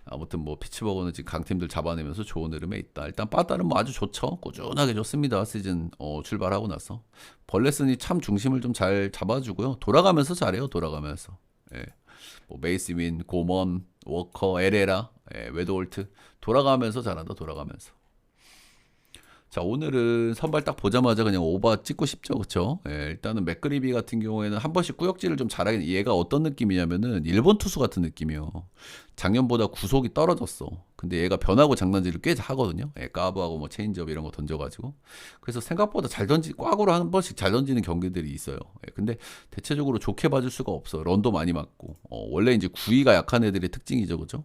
아무튼 뭐 피츠버그는 지금 강팀들 잡아내면서 좋은 흐름에 있다. 일단 빠따는 뭐 아주 좋죠. 꾸준하게 좋습니다. 시즌 출발하고 나서. 벌레슨이 참 중심을 좀 잘 잡아주고요. 돌아가면서 잘해요. 돌아가면서. 뭐 메이스윈, 고먼, 워커, 에레라, 웨드홀트 돌아가면서 잘한다. 돌아가면서. 자, 오늘은 선발 딱 보자마자 그냥 오바 찍고 싶죠, 그쵸? 예, 일단은 맥그리비 같은 경우에는 한 번씩 꾸역질을 좀 잘하긴, 얘가 어떤 느낌이냐면은 일본 투수 같은 느낌이요. 작년보다 구속이 떨어졌어. 근데 얘가 변하고 장난질을 꽤 하거든요. 예, 까브하고 뭐 체인지업 이런 거 던져가지고. 그래서 생각보다 꽉으로 한 번씩 잘 던지는 경기들이 있어요. 예, 근데 대체적으로 좋게 봐줄 수가 없어. 런도 많이 맞고. 원래 이제 구위가 약한 애들의 특징이죠, 그죠?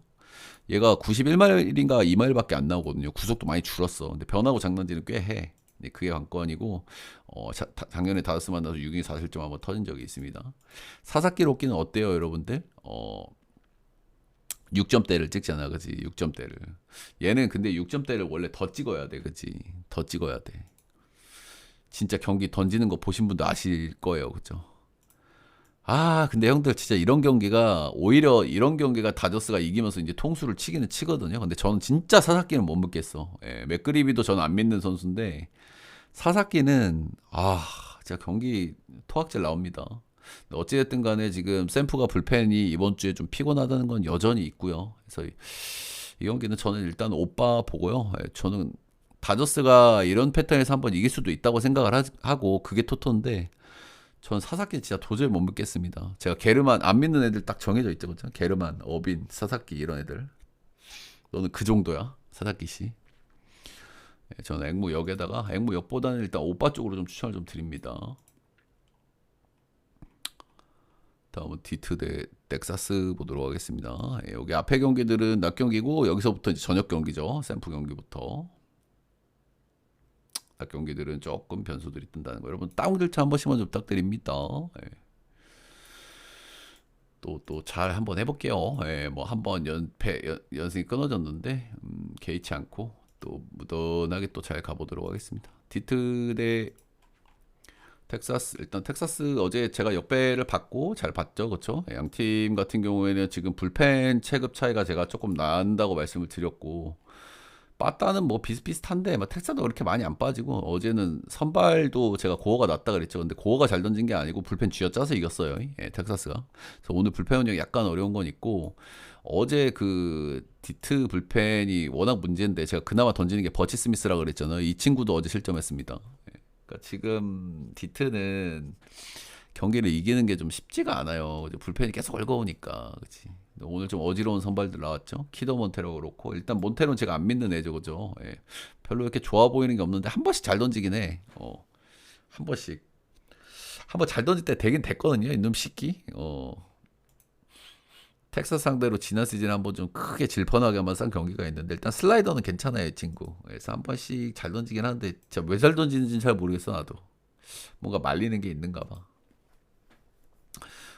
얘가 91마일인가 2마일밖에 안 나오거든요. 구속도 많이 줄었어. 근데 변하고 장난질은 꽤 해. 네, 그게 관건이고 작년에 다저스 만나서 6인 4실점 한번 터진 적이 있습니다. 사사키 로키는 어때요, 여러분들? 6점대를 찍잖아, 그지? 6점대를. 얘는 근데 6점대를 원래 더 찍어야 돼, 그지? 더 찍어야 돼. 진짜 경기 던지는 거 보신 분도 아실 거예요, 그죠? 아, 근데 형들 진짜 이런 경기가 오히려 이런 경기가 다저스가 이기면서 이제 통수를 치기는 치거든요. 근데 저는 진짜 사사키는 못 믿겠어. 예, 맥그리비도 저는 안 믿는 선수인데 사사키는 진짜 경기 토악질 나옵니다. 어찌됐든 간에 지금 샘프가 불펜이 이번 주에 좀 피곤하다는 건 여전히 있고요. 그래서 이 경기는 저는 일단 오빠 보고요. 예, 저는 다저스가 이런 패턴에서 한번 이길 수도 있다고 생각을 하고 그게 토토인데 전 사사키 진짜 도저히 못 믿겠습니다. 제가 게르만 안 믿는 애들 딱 정해져 있죠, 그죠? 게르만, 어빈, 사사키 이런 애들. 너는 그 정도야, 사사키 씨. 예, 저는 앵무역에다가 앵무역보다는 일단 오빠 쪽으로 좀 추천을 좀 드립니다. 다음은 디트 대 텍사스 보도록 하겠습니다. 예, 여기 앞에 경기들은 낮 경기고 여기서부터 이제 저녁 경기죠. 샘프 경기부터. 낮 경기들은 조금 변수들이 뜬다는 거. 여러분 다운 절차 한 번씩만 좀 부탁드립니다. 예. 또 잘 한번 해볼게요. 예, 뭐 한번 연승이 끊어졌는데 개의치 않고 또 무던하게 또 잘 가보도록 하겠습니다. 디트 대 텍사스. 일단 텍사스 어제 제가 역배를 받고 잘 봤죠, 그렇죠? 양팀 같은 경우에는 지금 불펜 체급 차이가 제가 조금 난다고 말씀을 드렸고 빠따는 뭐 비슷비슷한데 막 텍사도 그렇게 많이 안 빠지고 어제는 선발도 제가 고어가 낮다 그랬죠. 근데 고어가 잘 던진 게 아니고 불펜 쥐어짜서 이겼어요. 예, 텍사스가. 그래서 오늘 불펜 운영이 약간 어려운 건 있고 어제 그 디트 불펜이 워낙 문제인데 제가 그나마 던지는 게 버치 스미스라 그랬잖아요. 이 친구도 어제 실점했습니다. 예, 그러니까 지금 디트는 경기를 이기는 게 좀 쉽지가 않아요. 불펜이 계속 얽어오니까, 그렇지. 오늘 좀 어지러운 선발들 나왔죠. 키도 몬테로 그렇고 일단 몬테로는 제가 안 믿는 애죠, 그죠? 예. 별로 이렇게 좋아 보이는 게 없는데 한 번씩 잘 던지긴 해. 한 번씩 한 번 잘 던질 때 되긴 됐거든요. 이놈 새끼. 텍사스 상대로 지난 시즌에 한번 좀 크게 질펀하게 한번 싼 경기가 있는데 일단 슬라이더는 괜찮아요, 이 친구. 그래서 한 번씩 잘 던지긴 하는데 진짜 왜 잘 던지는지는 잘 모르겠어 나도. 뭔가 말리는 게 있는가 봐.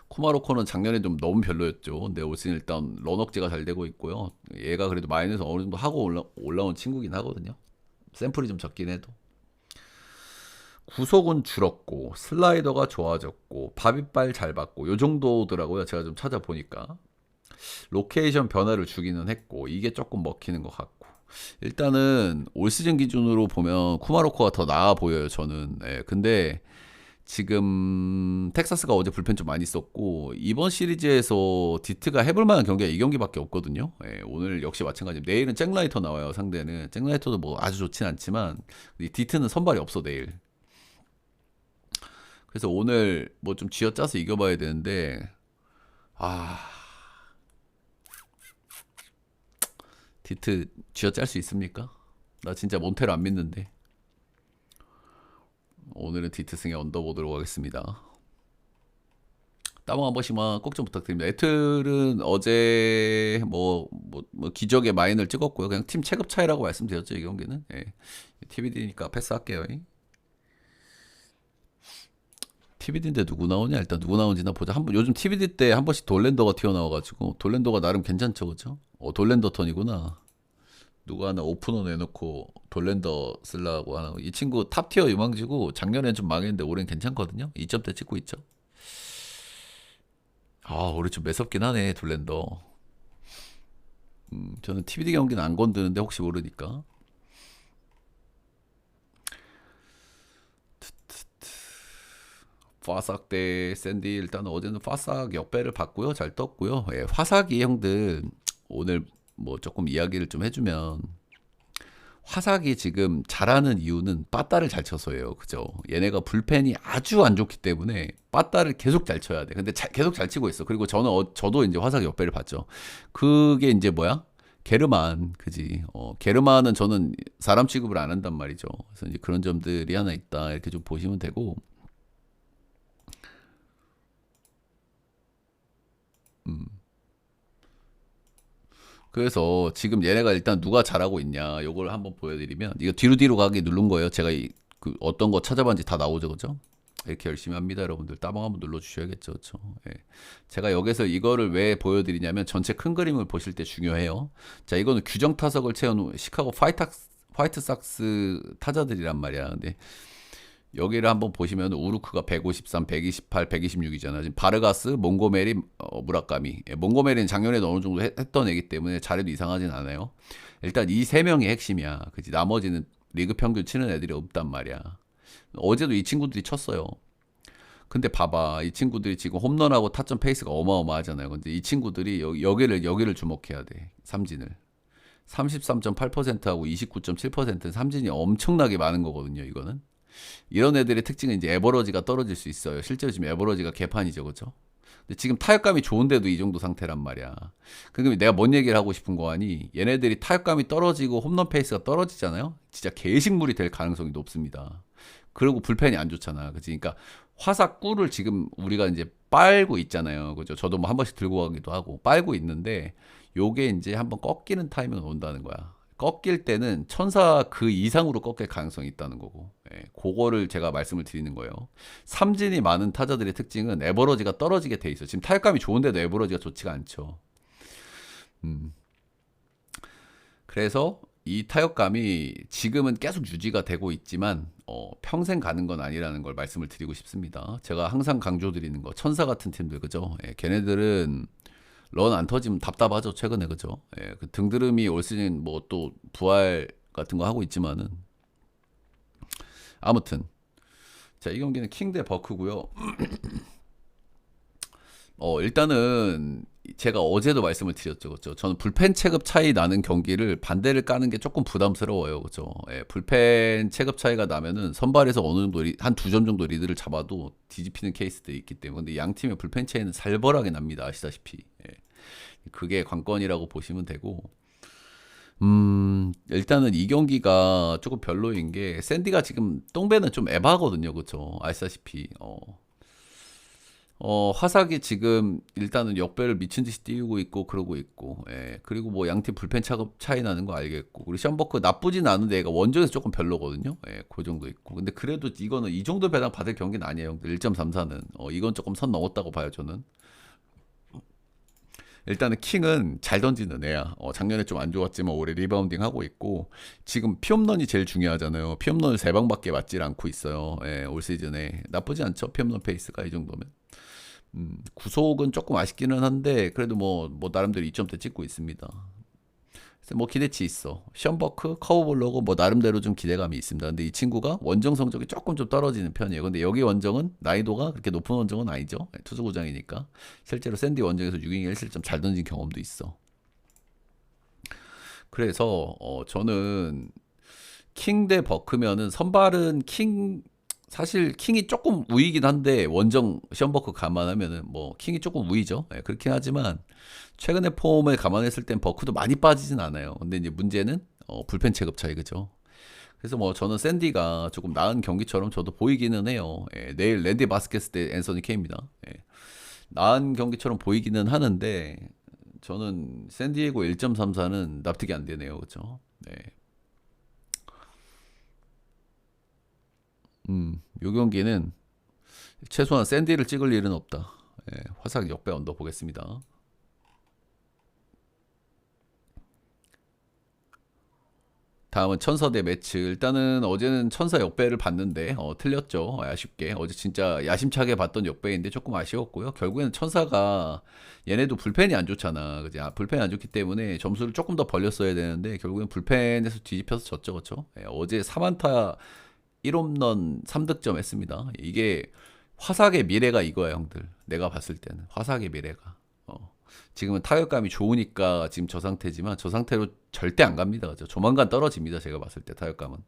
쿠마로코는 작년에 좀 너무 별로였죠. 근데 올 시즌 일단 런억제가 잘 되고 있고요. 얘가 그래도 마이너스 어느 정도 하고 올라온 친구긴 하거든요. 샘플이 좀 적긴 해도. 구속은 줄었고 슬라이더가 좋아졌고 바빗발 잘 받고 요 정도더라고요. 제가 좀 찾아보니까. 로케이션 변화를 주기는 했고 이게 조금 먹히는 것 같고 일단은 올 시즌 기준으로 보면 쿠마로코가 더 나아 보여요. 저는. 예, 근데 지금 텍사스가 어제 불펜 좀 많이 썼고 이번 시리즈에서 디트가 해볼 만한 경기가 이 경기밖에 없거든요. 예, 오늘 역시 마찬가지입니다. 내일은 잭라이터 나와요. 상대는 잭라이터도 뭐 아주 좋진 않지만 디트는 선발이 없어 내일. 그래서 오늘 뭐 좀 쥐어짜서 이겨봐야 되는데 디트 쥐어짤 수 있습니까? 나 진짜 몬테로 안 믿는데. 오늘은 디트승에 언더 보도록 하겠습니다. 따봉 한 번씩만 꼭 좀 부탁드립니다. 애틀은 어제 뭐 기적의 마인을 찍었고요. 그냥 팀 체급 차이라고 말씀드렸죠, 이 경기는. 예. TBD니까 패스할게요. TBD인데 누구 나오냐? 일단 누구 나오는지나 보자. 요즘 TBD 때 한 번씩 돌랜더가 튀어나와가지고 돌랜더가 나름 괜찮죠, 그죠? 돌랜더 턴이구나. 누가 하나 오프너 내놓고 돌랜더 쓰려고 하나. 이 친구 탑티어 유망주고 작년엔 좀 망했는데 올해는 괜찮거든요. 2점대 찍고 있죠. 올해 좀 매섭긴 하네, 돌랜더. 저는 TBD 경기는 안 건드는데 혹시 모르니까. 파삭 대 샌디. 일단 어제는 파삭 역배를 받고요. 잘 떴고요. 예, 화삭이 형들 오늘 뭐 조금 이야기를 좀 해주면 화삭이 지금 잘하는 이유는 빠따를 잘 쳐서예요. 그죠? 얘네가 불펜이 아주 안 좋기 때문에 빠따를 계속 잘 쳐야 돼. 근데 계속 잘 치고 있어. 그리고 저도 이제 화삭 역배를 봤죠. 그게 이제 뭐야? 게르만, 그지? 게르만은 저는 사람 취급을 안 한단 말이죠. 그래서 이제 그런 점들이 하나 있다. 이렇게 좀 보시면 되고, 음. 그래서 지금 얘네가 일단 누가 잘하고 있냐, 요걸 한번 보여드리면, 이거 뒤로 가기 누른 거예요. 제가 그 어떤 거 찾아봤는지 다 나오죠, 그죠? 이렇게 열심히 합니다, 여러분들. 따봉 한번 눌러주셔야겠죠, 그죠? 예. 제가 여기서 이거를 왜 보여드리냐면, 전체 큰 그림을 보실 때 중요해요. 자, 이거는 규정 타석을 채운 시카고 화이트삭스 타자들이란 말이야. 근데 여기를 한번 보시면 우루크가 153, 128, 126이잖아. 지금 바르가스, 몽고메리, 무라카미. 예, 몽고메리는 작년에도 어느 정도 했던 애기 때문에 잘해도 이상하진 않아요. 일단 이 세 명이 핵심이야. 그지? 나머지는 리그 평균 치는 애들이 없단 말이야. 어제도 이 친구들이 쳤어요. 근데 봐봐, 이 친구들이 지금 홈런하고 타점 페이스가 어마어마하잖아요. 근데 이 친구들이 여기를 주목해야 돼. 삼진을. 33.8%하고 29.7%는 삼진이 엄청나게 많은 거거든요, 이거는. 이런 애들의 특징은 이제 에버러지가 떨어질 수 있어요. 실제로 지금 에버러지가 개판이죠, 그죠? 근데 지금 타격감이 좋은데도 이 정도 상태란 말이야. 그러면 내가 뭔 얘기를 하고 싶은 거 아니? 얘네들이 타격감이 떨어지고 홈런 페이스가 떨어지잖아요? 진짜 개식물이 될 가능성이 높습니다. 그리고 불펜이 안 좋잖아. 그치? 그러니까 화사 꿀을 지금 우리가 이제 빨고 있잖아요. 그죠? 저도 뭐 한 번씩 들고 가기도 하고 빨고 있는데 요게 이제 한번 꺾이는 타이밍이 온다는 거야. 꺾일 때는 천사 그 이상으로 꺾일 가능성이 있다는 거고, 예, 그거를 제가 말씀을 드리는 거예요. 삼진이 많은 타자들의 특징은 에버러지가 떨어지게 돼 있어. 지금 타격감이 좋은데도 에버러지가 좋지가 않죠. 음. 그래서 이 타격감이 지금은 계속 유지가 되고 있지만 평생 가는 건 아니라는 걸 말씀을 드리고 싶습니다. 제가 항상 강조드리는 거, 천사 같은 팀들, 그죠? 예, 걔네들은 런 안 터지면 답답하죠, 최근에. 그죠? 예, 그 등드름이 올 시즌 뭐 또 부활 같은 거 하고 있지만은 아무튼 자, 이 경기는 킹 대 버크고요. 일단은 제가 어제도 말씀을 드렸죠, 그죠? 저는 불펜 체급 차이 나는 경기를 반대를 까는 게 조금 부담스러워요, 그죠? 예, 불펜 체급 차이가 나면은 선발에서 어느 정도 한 두 점 정도 리드를 잡아도 뒤집히는 케이스들이 있기 때문에. 근데 양 팀의 불펜 차이는 살벌하게 납니다, 아시다시피. 예. 그게 관건이라고 보시면 되고, 일단은 이 경기가 조금 별로인 게, 샌디가 지금 똥배는 좀 에바거든요, 그쵸? 아시다시피. 화삭이 지금 일단은 역배를 미친 듯이 띄우고 있고, 그러고 있고, 예. 그리고 뭐 양팀 불펜 차급 차이 나는 거 알겠고, 그리고 션버크 나쁘진 않은데 얘가 원정에서 조금 별로거든요. 예, 그 정도 있고. 근데 그래도 이거는 이 정도 배당 받을 경기는 아니에요. 1.34는. 이건 조금 선 넘었다고 봐요, 저는. 일단은 킹은 잘 던지는 애야. 작년에 좀 안 좋았지만 올해 리바운딩 하고 있고, 지금 피홈런이 제일 중요하잖아요. 피홈런을 세 방밖에 맞질 않고 있어요. 예, 올 시즌에 나쁘지 않죠. 피홈런 페이스가 이 정도면. 구속은 조금 아쉽기는 한데 그래도 뭐 나름대로 2점대 찍고 있습니다. 그래서 뭐 기대치 있어. 션버크, 커브블로그 뭐 나름대로 좀 기대감이 있습니다. 근데 이 친구가 원정 성적이 조금 좀 떨어지는 편이에요. 근데 여기 원정은 난이도가 그렇게 높은 원정은 아니죠. 투수구장이니까. 실제로 샌디 원정에서 6이닝 1실점 잘 던진 경험도 있어. 그래서 저는 킹 대 버크면은 선발은 사실 킹이 조금 우위긴 한데 원정 션버크 감안하면은 뭐 킹이 조금 우위죠. 예, 그렇긴 하지만 최근의 폼을 감안했을 땐 버크도 많이 빠지진 않아요. 근데 이제 문제는 불펜 체급 차이, 그죠? 그래서 뭐 저는 샌디가 조금 나은 경기처럼 저도 보이기는 해요. 예, 내일 랜디 바스켓스 대 앤서니 케입니다. 예, 나은 경기처럼 보이기는 하는데 저는 샌디에고 1.34는 납득이 안 되네요, 그죠? 네. 요 경기는 최소한 샌디를 찍을 일은 없다. 예, 화삭 역배 언더 보겠습니다. 다음은 천사 대 매치. 일단은 어제는 천사 역배를 봤는데 틀렸죠. 아쉽게. 어제 진짜 야심차게 봤던 역배인데 조금 아쉬웠고요. 결국에는 천사가 얘네도 불펜이 안 좋잖아. 그지? 불펜이 안 좋기 때문에 점수를 조금 더 벌렸어야 되는데 결국엔 불펜에서 뒤집혀서 졌죠. 그렇죠? 예, 어제 3안타 1홈런 3득점 했습니다. 이게 화삭의 미래가 이거야, 형들. 내가 봤을 때는 화삭의 미래가. 지금은 타격감이 좋으니까 지금 저 상태지만 저 상태로 절대 안 갑니다. 그죠? 조만간 떨어집니다. 제가 봤을 때 타격감은.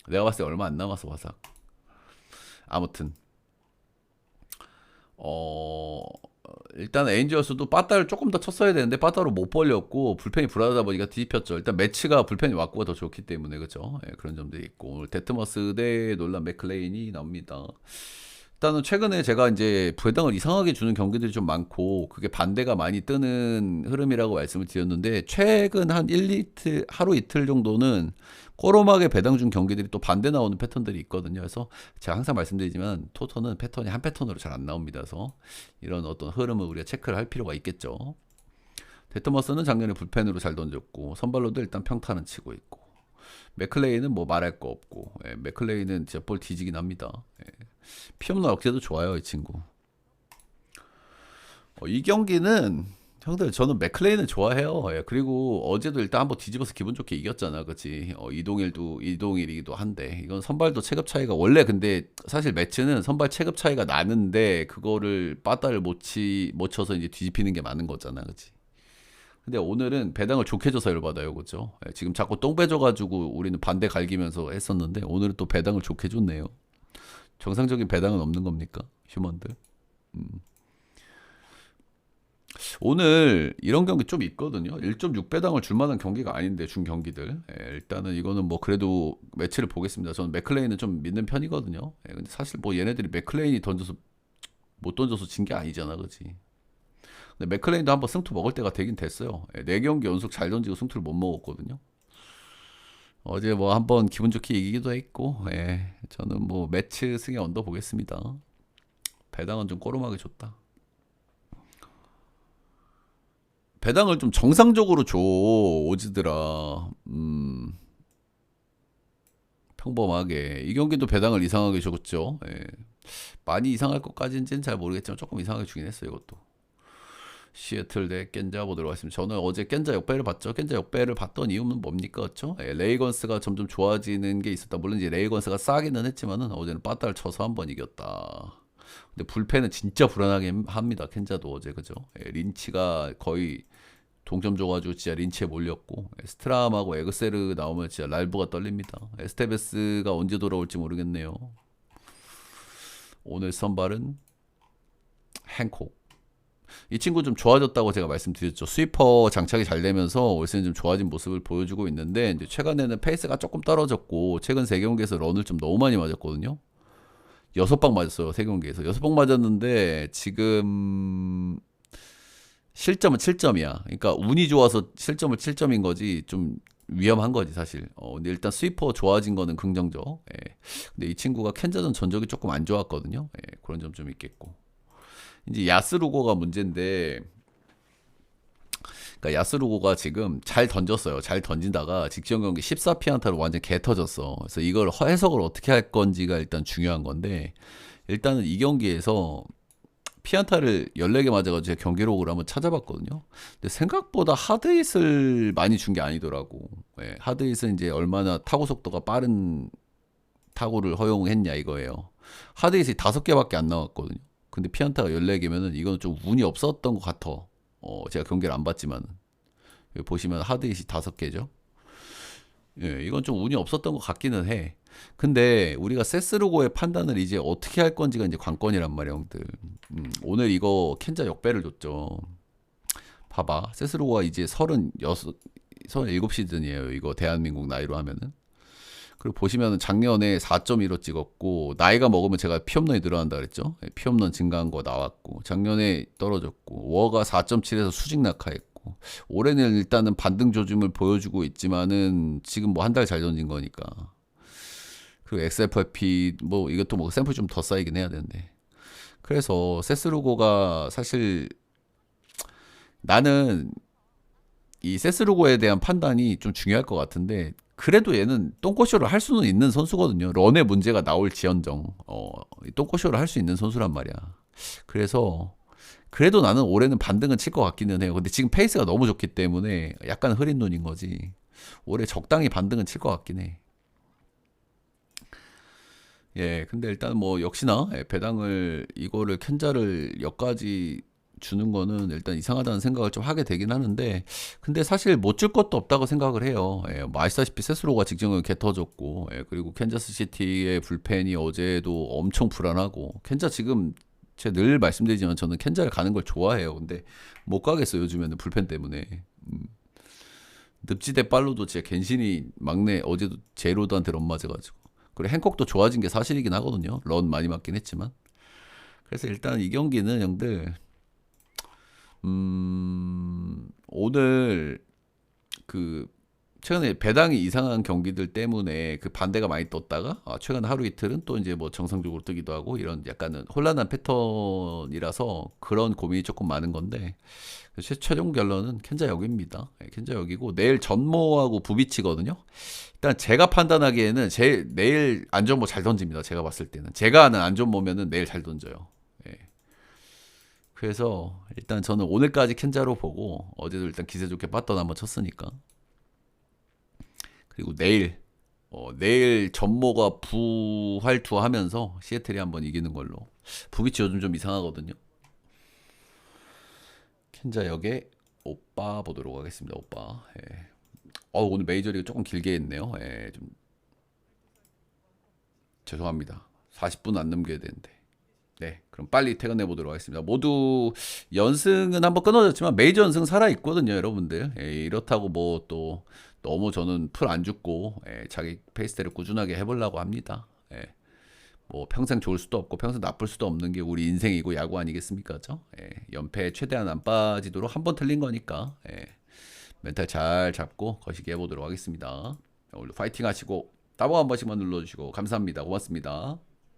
내가 봤을 때 얼마 안 남았어 화삭. 아무튼 어 일단 에인저스도 빠따를 조금 더 쳤어야 되는데 빠따로 못 벌렸고 불펜이 불안하다 보니까 뒤집혔죠. 일단 매치가 불펜이 왔고가 더 좋기 때문에 그죠. 예, 그런 점도 있고 오늘 데트머스 대 놀란 맥클레인이 나옵니다. 일단은 최근에 제가 이제 부해당을 이상하게 주는 경기들이 좀 많고 그게 반대가 많이 뜨는 흐름이라고 말씀을 드렸는데 최근 한 1, 이틀 하루 이틀 정도는 꼬롬하게 배당 준 경기들이 또 반대 나오는 패턴들이 있거든요. 그래서 제가 항상 말씀드리지만 토토는 패턴이 한 패턴으로 잘 안 나옵니다. 그래서 이런 어떤 흐름을 우리가 체크를 할 필요가 있겠죠. 데트머스는 작년에 불펜으로 잘 던졌고 선발로도 일단 평타는 치고 있고 맥클레이는 뭐 말할 거 없고 예, 맥클레이는 진짜 볼 뒤지긴 합니다. 예. 피없는 억제도 좋아요 이 친구. 이 경기는 형들 저는 맥클레인을 좋아해요. 예, 그리고 어제도 일단 한번 뒤집어서 기분 좋게 이겼잖아, 그렇지? 이동일이기도 한데 이건 선발도 체급 차이가 원래 근데 사실 매치는 선발 체급 차이가 나는데 그거를 빠따를 못 쳐서 이제 뒤집히는 게 많은 거잖아, 그렇지? 근데 오늘은 배당을 좋게 줘서 열받아요, 그죠? 예, 지금 자꾸 똥 빼줘가지고 우리는 반대 갈기면서 했었는데 오늘은 또 배당을 좋게 줬네요. 정상적인 배당은 없는 겁니까? 휴먼들. 음. 오늘 이런 경기 좀 있거든요. 1.6배당을 줄 만한 경기가 아닌데 준 경기들. 예, 일단은 이거는 뭐 그래도 매치를 보겠습니다. 저는 맥클레인은 좀 믿는 편이거든요. 예, 근데 사실 뭐 얘네들이 맥클레인이 던져서 못 던져서 진 게 아니잖아, 그렇지? 근데 맥클레인도 한번 승투 먹을 때가 되긴 됐어요. 예, 4경기 연속 잘 던지고 승투를 못 먹었거든요. 어제 뭐 한번 기분 좋게 이기기도 했고, 예, 저는 뭐 매치 승에 언더 보겠습니다. 배당은 좀 꼬름하게 줬다. 배당을 좀 정상적으로 줘 오지들아. 평범하게 이 경기도 배당을 이상하게 줬죠. 예. 많이 이상할 것까지는 잘 모르겠지만 조금 이상하게 주긴 했어요 이것도. 시애틀 대 깬자 보도록 하겠습니다. 저는 어제 깬자 역배를 봤죠. 깬자 역배를 봤던 이유는 뭡니까? 그렇죠? 예, 레이건스가 점점 좋아지는 게 있었다. 물론 이제 레이건스가 싸기는 했지만은 어제는 빠따를 쳐서 한 번 이겼다. 근데 불펜은 진짜 불안하게 합니다. 켄자도 어제 그죠? 예, 린치가 거의 동점 줘가지고 진짜 린치에 몰렸고 스트람하고 에그세르 나오면 진짜 랄브가 떨립니다. 에스테베스가 언제 돌아올지 모르겠네요. 오늘 선발은 행콕. 이 친구 좀 좋아졌다고 제가 말씀드렸죠. 스위퍼 장착이 잘 되면서 올 시즌 좀 좋아진 모습을 보여주고 있는데 이제 최근에는 페이스가 조금 떨어졌고 최근 3경기에서 런을 좀 너무 많이 맞았거든요. 6방 맞았어요. 3경기에서 6방 맞았는데 지금 실점은 7점이야. 그러니까 운이 좋아서 실점을 7점인 거지 좀 위험한 거지 사실. 근데 일단 스위퍼 좋아진 거는 긍정적. 예. 근데 이 친구가 캔자전 전적이 조금 안 좋았거든요. 예. 그런 점 좀 있겠고. 이제 야스루고가 문제인데, 그러니까 야스루고가 지금 잘 던졌어요. 잘 던진다가 직전 경기 14피안타로 완전 개 터졌어. 그래서 이걸 해석을 어떻게 할 건지가 일단 중요한 건데, 일단은 이 경기에서 피안타를 14개 맞아가지고 제가 경기록을 한번 찾아봤거든요. 근데 생각보다 하드잇을 많이 준 게 아니더라고. 예, 하드잇은 이제 얼마나 타구 속도가 빠른 타구를 허용했냐 이거예요. 하드잇이 5개밖에 안 나왔거든요. 근데 피안타가 14개면은 이건 좀 운이 없었던 것 같아. 제가 경기를 안 봤지만 여기 보시면 하드잇이 5개죠. 예, 이건 좀 운이 없었던 것 같기는 해. 근데 우리가 세스루고의 판단을 이제 어떻게 할 건지가 이제 관건이란 말이야, 형들. 오늘 이거 켄자 역배를 줬죠. 봐봐. 세스루고가 이제 37 시즌이에요. 이거 대한민국 나이로 하면은. 그리고 보시면은 작년에 4.15 찍었고, 나이가 먹으면 제가 피홈런이 늘어난다 그랬죠. 피홈런 증가한 거 나왔고, 작년에 떨어졌고, 워가 4.7에서 수직 낙하했고, 올해는 일단은 반등 조짐을 보여주고 있지만은 지금 뭐 한 달 잘 던진 거니까. 그리고 XFP 뭐 이것도 뭐 샘플 좀 더 쌓이긴 해야 되는데. 그래서 세스루고가 사실 나는 이 세스루고에 대한 판단이 좀 중요할 것 같은데 그래도 얘는 똥꼬쇼를 할 수는 있는 선수거든요. 런의 문제가 나올지언정 똥꼬쇼를 할 수 있는 선수란 말이야. 그래서 그래도 나는 올해는 반등은 칠 것 같기는 해요. 근데 지금 페이스가 너무 좋기 때문에 약간 흐린 눈인 거지. 올해 적당히 반등은 칠 것 같긴 해. 예, 근데 일단 뭐 역시나 배당을 이거를 캔자를 여기까지 주는 거는 일단 이상하다는 생각을 좀 하게 되긴 하는데, 근데 사실 못 줄 것도 없다고 생각을 해요. 예, 뭐 아시다시피 세스로가 직전에 개 터졌고, 예, 그리고 캔자스 시티의 불펜이 어제도 엄청 불안하고, 캔자 지금 제가 늘 말씀드리지만 저는 캔자를 가는 걸 좋아해요. 근데 못 가겠어요, 요즘에는 불펜 때문에. 늪지대 빨로도 진짜 갠신이 막내 어제도 제로드한테 런 맞아가지고, 그리고 행콕도 좋아진 게 사실이긴 하거든요. 런 많이 맞긴 했지만. 그래서 일단 이 경기는 형들 오늘 그 최근에 배당이 이상한 경기들 때문에 그 반대가 많이 떴다가 최근 하루 이틀은 또 이제 뭐 정상적으로 뜨기도 하고 이런 약간은 혼란한 패턴이라서 그런 고민이 조금 많은 건데, 최종 결론은 켄자 역입니다. 예, 켄자 역이고 내일 전모하고 부비치거든요. 일단 제가 판단하기에는 제 내일 안전모 잘 던집니다. 제가 봤을 때는 제가 아는 안전모면은 내일 잘 던져요. 예. 그래서 일단 저는 오늘까지 켄자로 보고, 어제도 일단 기세 좋게 빠던 한번 쳤으니까. 그리고 내일 전모가 부활투하면서 시애틀이 한번 이기는 걸로. 부비치 요즘 좀 이상하거든요. 켄자 역의 오빠 보도록 하겠습니다. 오빠. 예. 오늘 메이저리그 조금 길게 했네요. 예, 좀 죄송합니다. 40분 안 넘겨야 되는데. 네, 그럼 빨리 퇴근해 보도록 하겠습니다. 모두 연승은 한번 끊어졌지만 메이저 연승 살아 있거든요, 여러분들. 예, 이렇다고 뭐 또 너무 저는 풀 안 죽고, 예, 자기 페이스대로 꾸준하게 해보려고 합니다. 예, 뭐 평생 좋을 수도 없고 평생 나쁠 수도 없는 게 우리 인생이고 야구 아니겠습니까, 그죠? 예, 연패 최대한 안 빠지도록 한 번 틀린 거니까, 예, 멘탈 잘 잡고 거시기 해보도록 하겠습니다. 오늘도 파이팅 하시고 따봉 한 번씩만 눌러주시고 감사합니다. 고맙습니다.